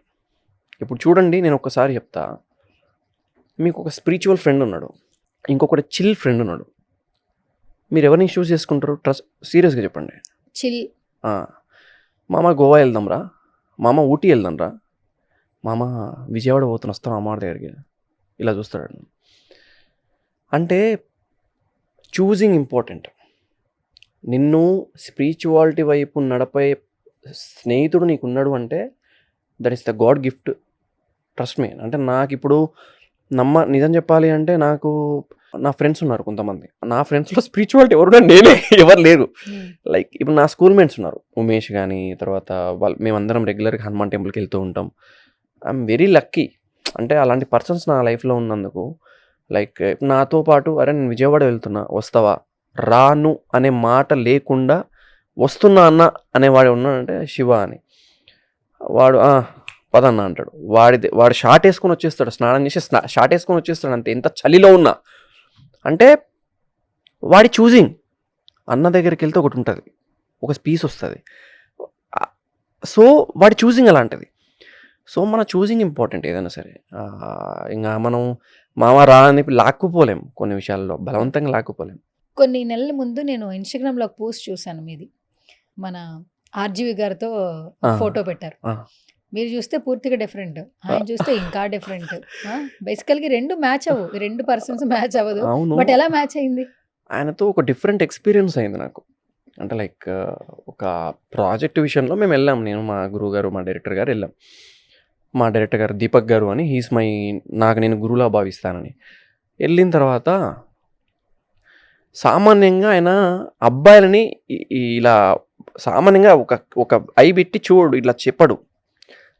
ఇప్పుడు చూడండి, నేను ఒక్కసారి చెప్తా. మీకు ఒక స్పిరిచువల్ ఫ్రెండ్ ఉన్నాడు, ఇంకొకటి చిల్ ఫ్రెండ్ ఉన్నాడు. మీరు ఎవరిని చూస్ చేసుకుంటారు? ట్రస్ట్ సీరియస్గా చెప్పండి. చిల్. మామ గోవా వెళ్దాంరా, మామ ఊటీ వెళ్దాంరా, మామ విజయవాడ పోతున్న వస్తాం అమ్మవారి దగ్గరికి, ఇలా చూస్తాడు. అంటే చూజింగ్ ఇంపార్టెంట్. నిన్ను స్పిరిచువాలిటీ వైపు నడపే స్నేహితుడు నీకున్నాడు అంటే that is the God gift. Trust me. అంటే నాకు ఇప్పుడు నిజం చెప్పాలి అంటే నాకు నా ఫ్రెండ్స్ ఉన్నారు కొంతమంది. నా ఫ్రెండ్స్లో స్పిరిచువాలిటీ ఎవరు నేనే, ఎవరు లేరు. లైక్ ఇప్పుడు నా స్కూల్ మేట్స్ ఉన్నారు, ఉమేష్ కానీ, తర్వాత మేమందరం రెగ్యులర్గా హనుమాన్ టెంపుల్కి వెళ్తూ ఉంటాం. I'm very lucky. అంటే అలాంటి పర్సన్స్ నా లైఫ్లో ఉన్నందుకు. లైక్ నాతో పాటు అరే నేను విజయవాడ వెళ్తున్నా వస్తావా, రాను అనే మాట లేకుండా వస్తున్నా అన్న అనేవాడు ఉన్నాడంటే శివ అని. వాడు పదన్న అంటాడు. వాడు షార్ట్ వేసుకొని వచ్చేస్తాడు, స్నానం చేసి షార్ట్ వేసుకొని వచ్చేస్తాడు అంతే, ఎంత చలిలో ఉన్నా. అంటే వాడి చూజింగ్. అన్న దగ్గరికి వెళ్తే ఒకటి ఉంటుంది, ఒక పీస్ వస్తుంది. సో వాడి చూజింగ్ అలాంటిది. సో మన చూజింగ్ ఇంపార్టెంట్ ఏదైనా సరే. ఇంకా మనం మామ రా అని లాక్కుపోలేం, కొన్ని విషయాల్లో బలవంతంగా లాక్కుపోలేం. కొన్ని నెలల ముందు నేను ఇన్స్టాగ్రామ్లో ఒక పోస్ట్ చూశాను మీది. మన ఆర్జీవి గారితో ఫోటో పెట్టారు. మీరు చూస్తే పూర్తిగా డిఫరెంట్, ఆయన చూస్తే ఇంకా డిఫరెంట్. బేసికల్గా రెండు మ్యాచ్ అవ్వు, రెండు పర్సన్స్ మ్యాచ్ అవ్వదు. బట్ ఎలా మ్యాచ్ అయింది? ఆయనతో ఒక డిఫరెంట్ ఎక్స్పీరియన్స్ అయింది నాకు. అంటే లైక్ ఒక ప్రాజెక్ట్ విషయంలో మేము వెళ్ళాం, నేను మా గురువు గారు మా డైరెక్టర్ గారు వెళ్ళాం. మా డైరెక్టర్ గారు దీపక్ గారు అని, హీస్ మై, నాకు నేను గురువులా భావిస్తానని. వెళ్ళిన తర్వాత సామాన్యంగా ఆయన అబ్బాయిలని ఇలా సామాన్యంగా ఒక ఐ పెట్టి చూడు, ఇట్లా చెప్పడు.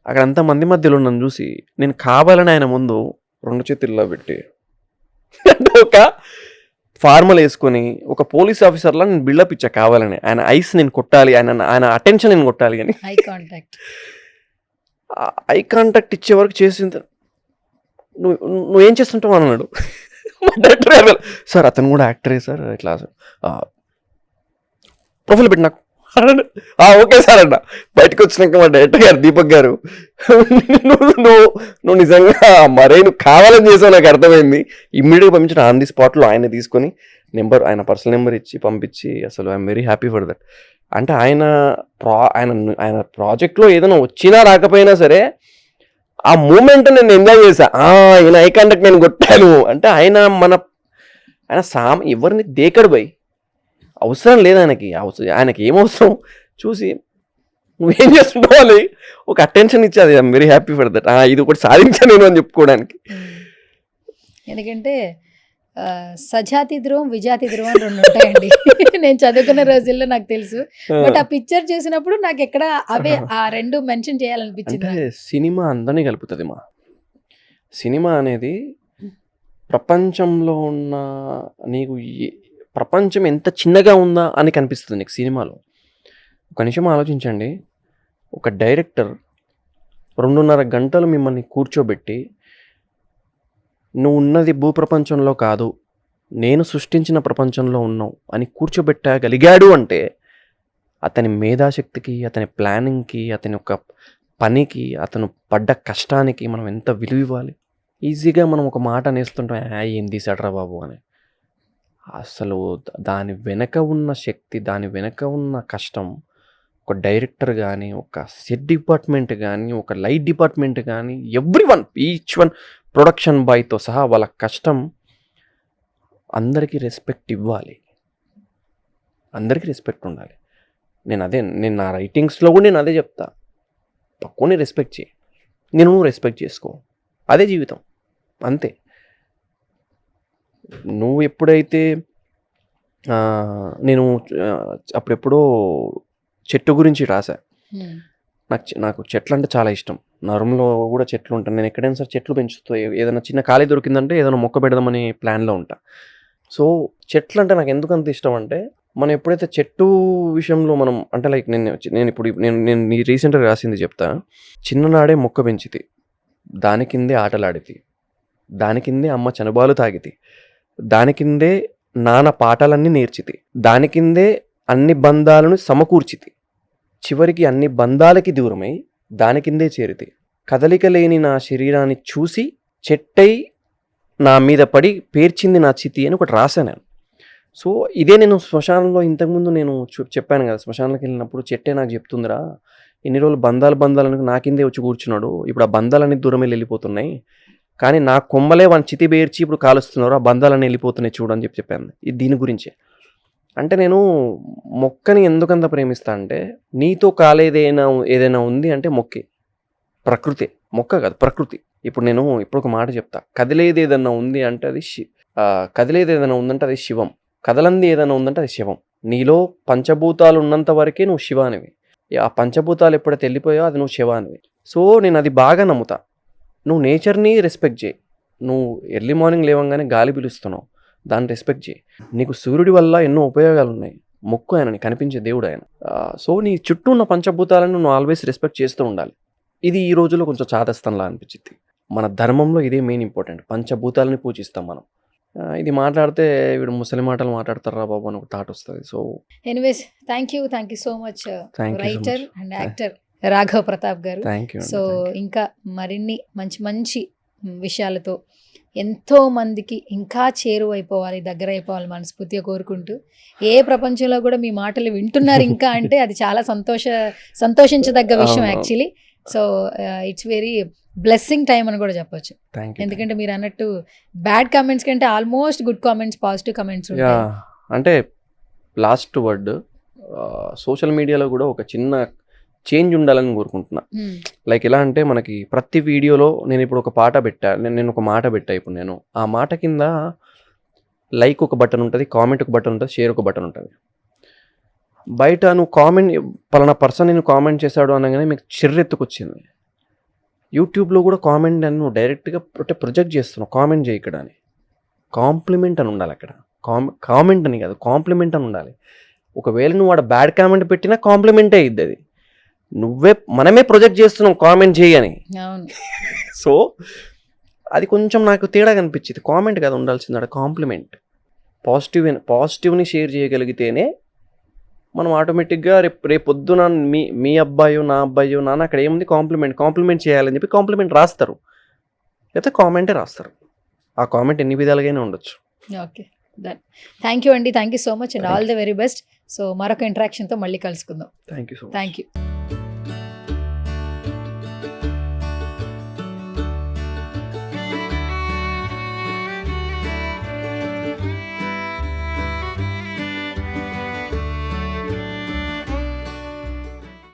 అక్కడ అంత మంది మధ్యలో నన్ను చూసి నేను కావాలని ఆయన ముందు 2 చేతుల్లో పెట్టి అంటే ఒక ఫార్మల్ వేసుకొని ఒక పోలీస్ ఆఫీసర్లా నేను బిల్డప్ ఇచ్చా కావాలని. ఆయన ఐస్ నేను కొట్టాలి, ఆయన అటెన్షన్ నేను కొట్టాలి అని. ఐ కాంటాక్ట్ ఇచ్చే వరకు చేసింది. నువ్వేం చేస్తుంటావు అన్నాడు మా డైరెక్టర్ గారు. సార్ అతను కూడా యాక్టరే సార్, ఇట్లా ప్రొఫైల్ పెట్టి నాకు ఓకే సార్ అన్న. బయటకు వచ్చినాక మా డైరెక్టర్ గారు దీపక్ గారు, నువ్వు నిజంగా మరే నువ్వు కావాలని చేసావు నాకు అర్థమైంది. ఇమ్మీడియట్గా పంపించిన ఆన్ ది స్పాట్లో ఆయన తీసుకొని ఆయన పర్సనల్ నెంబర్ ఇచ్చి పంపించి, అసలు I'm very happy for that. అంటే ఆయన ప్రాజెక్ట్లో ఏదైనా వచ్చినా రాకపోయినా సరే ఆ మూమెంట్ నేను ఎంజాయ్ చేశా. ఈయన ఐ కాంటాక్ట్ నేను కొట్టాను అంటే ఆయన ఎవరిని దేకడు బై, అవసరం లేదు ఆయనకి ఏం అవసరం చూసి నువ్వేం చేస్తున్నావు ఒక అటెన్షన్ ఇచ్చేది. I'm very happy for that. ఇది ఒకటి సాధించాను నేను అని చెప్పుకోవడానికి. ఎందుకంటే సజాతి ధ్రువం విజాతి ధ్రువం 2 ఉంటాయండి. నేను చదువుకున్న రోజుల్లో నాకు తెలుసు. బట్ ఆ పిక్చర్ చూసినప్పుడు నాకు ఎక్కడ అవే ఆ 2 మెన్షన్ చేయాలనిపించింది. అంటే సినిమా అందరినీ కలుపుతుంది. సినిమా అనేది ప్రపంచంలో ఉన్న నీకు ప్రపంచం ఎంత చిన్నగా ఉందా అని కనిపిస్తుంది నీకు సినిమాలో. ఒక నిమిషం ఆలోచించండి. ఒక డైరెక్టర్ 2.5 గంటలు మిమ్మల్ని కూర్చోబెట్టి నువ్వు ఉన్నది భూప్రపంచంలో కాదు, నేను సృష్టించిన ప్రపంచంలో ఉన్నావు అని కూర్చోబెట్టగలిగాడు అంటే అతని మేధాశక్తికి, అతని ప్లానింగ్కి, అతని యొక్క పనికి, అతను పడ్డ కష్టానికి మనం ఎంత విలువ ఇవ్వాలి. ఈజీగా మనం ఒక మాట అనేస్తుంటాం, ఏం తీసాడరా బాబు అని. అసలు దాని వెనక ఉన్న శక్తి, దాని వెనక ఉన్న కష్టం, ఒక డైరెక్టర్ కానీ, ఒక సెట్ డిపార్ట్మెంట్ కానీ, ఒక లైట్ డిపార్ట్మెంట్ కానీ, ఎవ్రీవన్, ఈచ్ వన్, ప్రొడక్షన్ బాయ్తో సహా వాళ్ళ కష్టం అందరికీ రెస్పెక్ట్ ఇవ్వాలి, అందరికీ రెస్పెక్ట్ ఉండాలి. నేను నా రైటింగ్స్లో కూడా నేను అదే చెప్తా, పక్కనే రెస్పెక్ట్ చేయి, నువ్వు రెస్పెక్ట్ చేసుకో, అదే జీవితం. అంతే. నువ్వు ఎప్పుడైతే నేను అప్పుడెప్పుడో చెట్టు గురించి రాసా. నాకు చెట్లు అంటే చాలా ఇష్టం. నా రూమ్‌లో కూడా చెట్లు ఉంటాయి. నేను ఎక్కడైనా సరే చెట్లు పెంచుతా. ఏదైనా చిన్న ఖాళీ దొరికిందంటే ఏదైనా మొక్క పెడదామని ప్లాన్‌లో ఉంటా. సో, చెట్లంటే నాకు ఎందుకంత ఇష్టం అంటే, మనం ఎప్పుడైతే చెట్టు విషయంలో మనం అంటే లైక్ నేను రీసెంట్‌గా రాసింది చెప్తా. చిన్ననాడే మొక్క పెంచితి. దాని కిందే ఆటలాడితి. దాని కిందే అమ్మ చనుబాలు తాగితి. దాని కిందే నాన్న పాఠాలన్నీ నేర్చితి. దాని కిందే అన్ని బంధాలను సమకూర్చితి. చివరికి అన్ని బంధాలకి దూరమై దాని కిందే చేరితి. కదలిక లేని నా శరీరాన్ని చూసి చెట్టై నా మీద పడి పేర్చింది నా చితి అని ఒకటి రాశాను నేను. సో, ఇదే నేను శ్మశానంలో ఇంతకుముందు నేను చెప్పాను కదా! శ్మశానంలోకి వెళ్ళినప్పుడు చెట్టే నాకు చెప్తుందిరా, ఇన్ని రోజులు బంధాలు నా కిందే వచ్చి కూర్చున్నాడు. ఇప్పుడు ఆ బంధాలన్నీ దూరం వెళ్ళిపోతున్నాయి. కానీ నా కొమ్మలే వాని చితి పేర్చి ఇప్పుడు కాలుస్తున్నారు. ఆ బంధాలన్నీ వెళ్ళిపోతున్నాయి చూడు అని చెప్పాను. ఇది దీని గురించే. అంటే నేను మొక్కని ఎందుకంత ప్రేమిస్తా అంటే, నీతో ఏదైనా ఉంది అంటే మొక్కే. ప్రకృతే. మొక్క కాదు, ప్రకృతి. ఇప్పుడు ఒక మాట చెప్తా. కదిలేది ఏదన్నా ఉంది అంటే అది కదిలేది ఏదైనా ఉందంటే అది శివం. కదలంది ఏదైనా ఉందంటే అది శివం. నీలో పంచభూతాలు ఉన్నంత వరకే నువ్వు శివానివి. ఆ పంచభూతాలు ఎప్పుడైతే వెళ్ళిపోయావో అది నువ్వు శివానివి. సో, నేను అది బాగా నమ్ముతా. నువ్వు నేచర్ని రెస్పెక్ట్ చేయి. నువ్వు ఎర్లీ మార్నింగ్ లేవంగానే గాలి పిలుస్తున్నావు, దాన్ని రెస్పెక్ట్ చేయి. నీకు సూర్యుడి వల్ల ఎన్నో ఉపయోగాలు ఉన్నాయి. మొక్కు ఆయనని, కనిపించే దేవుడు ఆయన. సో, నీ చుట్టూ ఉన్న పంచభూతాలను నువ్వు ఆల్వేస్ రెస్పెక్ట్ చేస్తూ ఉండాలి. ఇది ఈ రోజుల్లో కొంచెం చాదస్తంలా అనిపించింది. మన ధర్మంలో ఇదే మెయిన్ ఇంపార్టెంట్. పంచభూతాలని పూజిస్తాం మనం. ఇది మాట్లాడితే వీడు ముసలి మాటలు మాట్లాడతారా బాబు అని ఒక థాట్ వస్తుంది. So, anyways thank you so much writer and actor Raghav Pratap గారు. Thank you. సో, ఇంకా మరిన్ని మంచి విషయాలతో ఎంతో మందికి ఇంకా చేరువైపోవాలి, దగ్గర అయిపోవాలి మనస్ఫూర్తిగా కోరుకుంటూ, ఏ ప్రపంచంలో కూడా మీ మాటలు వింటున్నారు ఇంకా అంటే అది చాలా సంతోషించదగ్గ విషయం actually. So, it's very blessing time అని కూడా చెప్పొచ్చు. ఎందుకంటే మీరు అన్నట్టు బ్యాడ్ కామెంట్స్ కంటే almost good comments, positive comments ఉంటాయి. అంటే లాస్ట్ వర్డ్, సోషల్ మీడియాలో కూడా ఒక చిన్న చేంజ్ ఉండాలని కోరుకుంటున్నా. లైక్ ఎలా అంటే, మనకి ప్రతి వీడియోలో నేను ఇప్పుడు ఒక పాట పెట్టా, నేను ఒక మాట పెట్టా. ఇప్పుడు నేను ఆ మాట కింద లైక్ ఒక బటన్ ఉంటుంది, కామెంట్ ఒక బటన్ ఉంటుంది, షేర్ ఒక బటన్ ఉంటుంది. బయట నువ్వు కామెంట్ పలానా పర్సన్ నేను కామెంట్ చేశాడు అనగానే మీకు చిర్రెత్తుకొచ్చింది. యూట్యూబ్లో కూడా కామెంట్ అని నువ్వు డైరెక్ట్గా ప్రొజెక్ట్ చేస్తున్నావు. కామెంట్ చేయి ఇక్కడ అని. కాంప్లిమెంట్ అని ఉండాలి అక్కడ. కామెంట్ అని కాదు, కాంప్లిమెంట్ అని ఉండాలి. ఒకవేళ నువ్వు వాడు బ్యాడ్ కామెంట్ పెట్టినా కాంప్లిమెంటే అయ్యిద్ది. అది మనమే ప్రొజెక్ట్ చేస్తున్నాం కామెంట్ చేయని. సో, అది కొంచెం నాకు తేడా కనిపించింది. కామెంట్ కాదు ఉండాల్సింది, అక్కడ కాంప్లిమెంట్. పాజిటివ్ని షేర్ చేయగలిగితేనే మనం ఆటోమేటిక్గా రేపొద్దున మీ అబ్బాయో నా అబ్బాయో నాన్న అక్కడ ఏముంది కాంప్లిమెంట్ చేయాలని చెప్పి కాంప్లిమెంట్ రాస్తారు, లేకపోతే కామెంటే రాస్తారు. ఆ కామెంట్ ఎన్ని విధాలుగానే ఉండొచ్చు. Okay, done. థ్యాంక్ యూ అండి, thank you so much and all the very best. So, మరొక ఇంటరాక్షన్తో మళ్ళీ కలుసుకుందాం. Thank you so much. Thank you.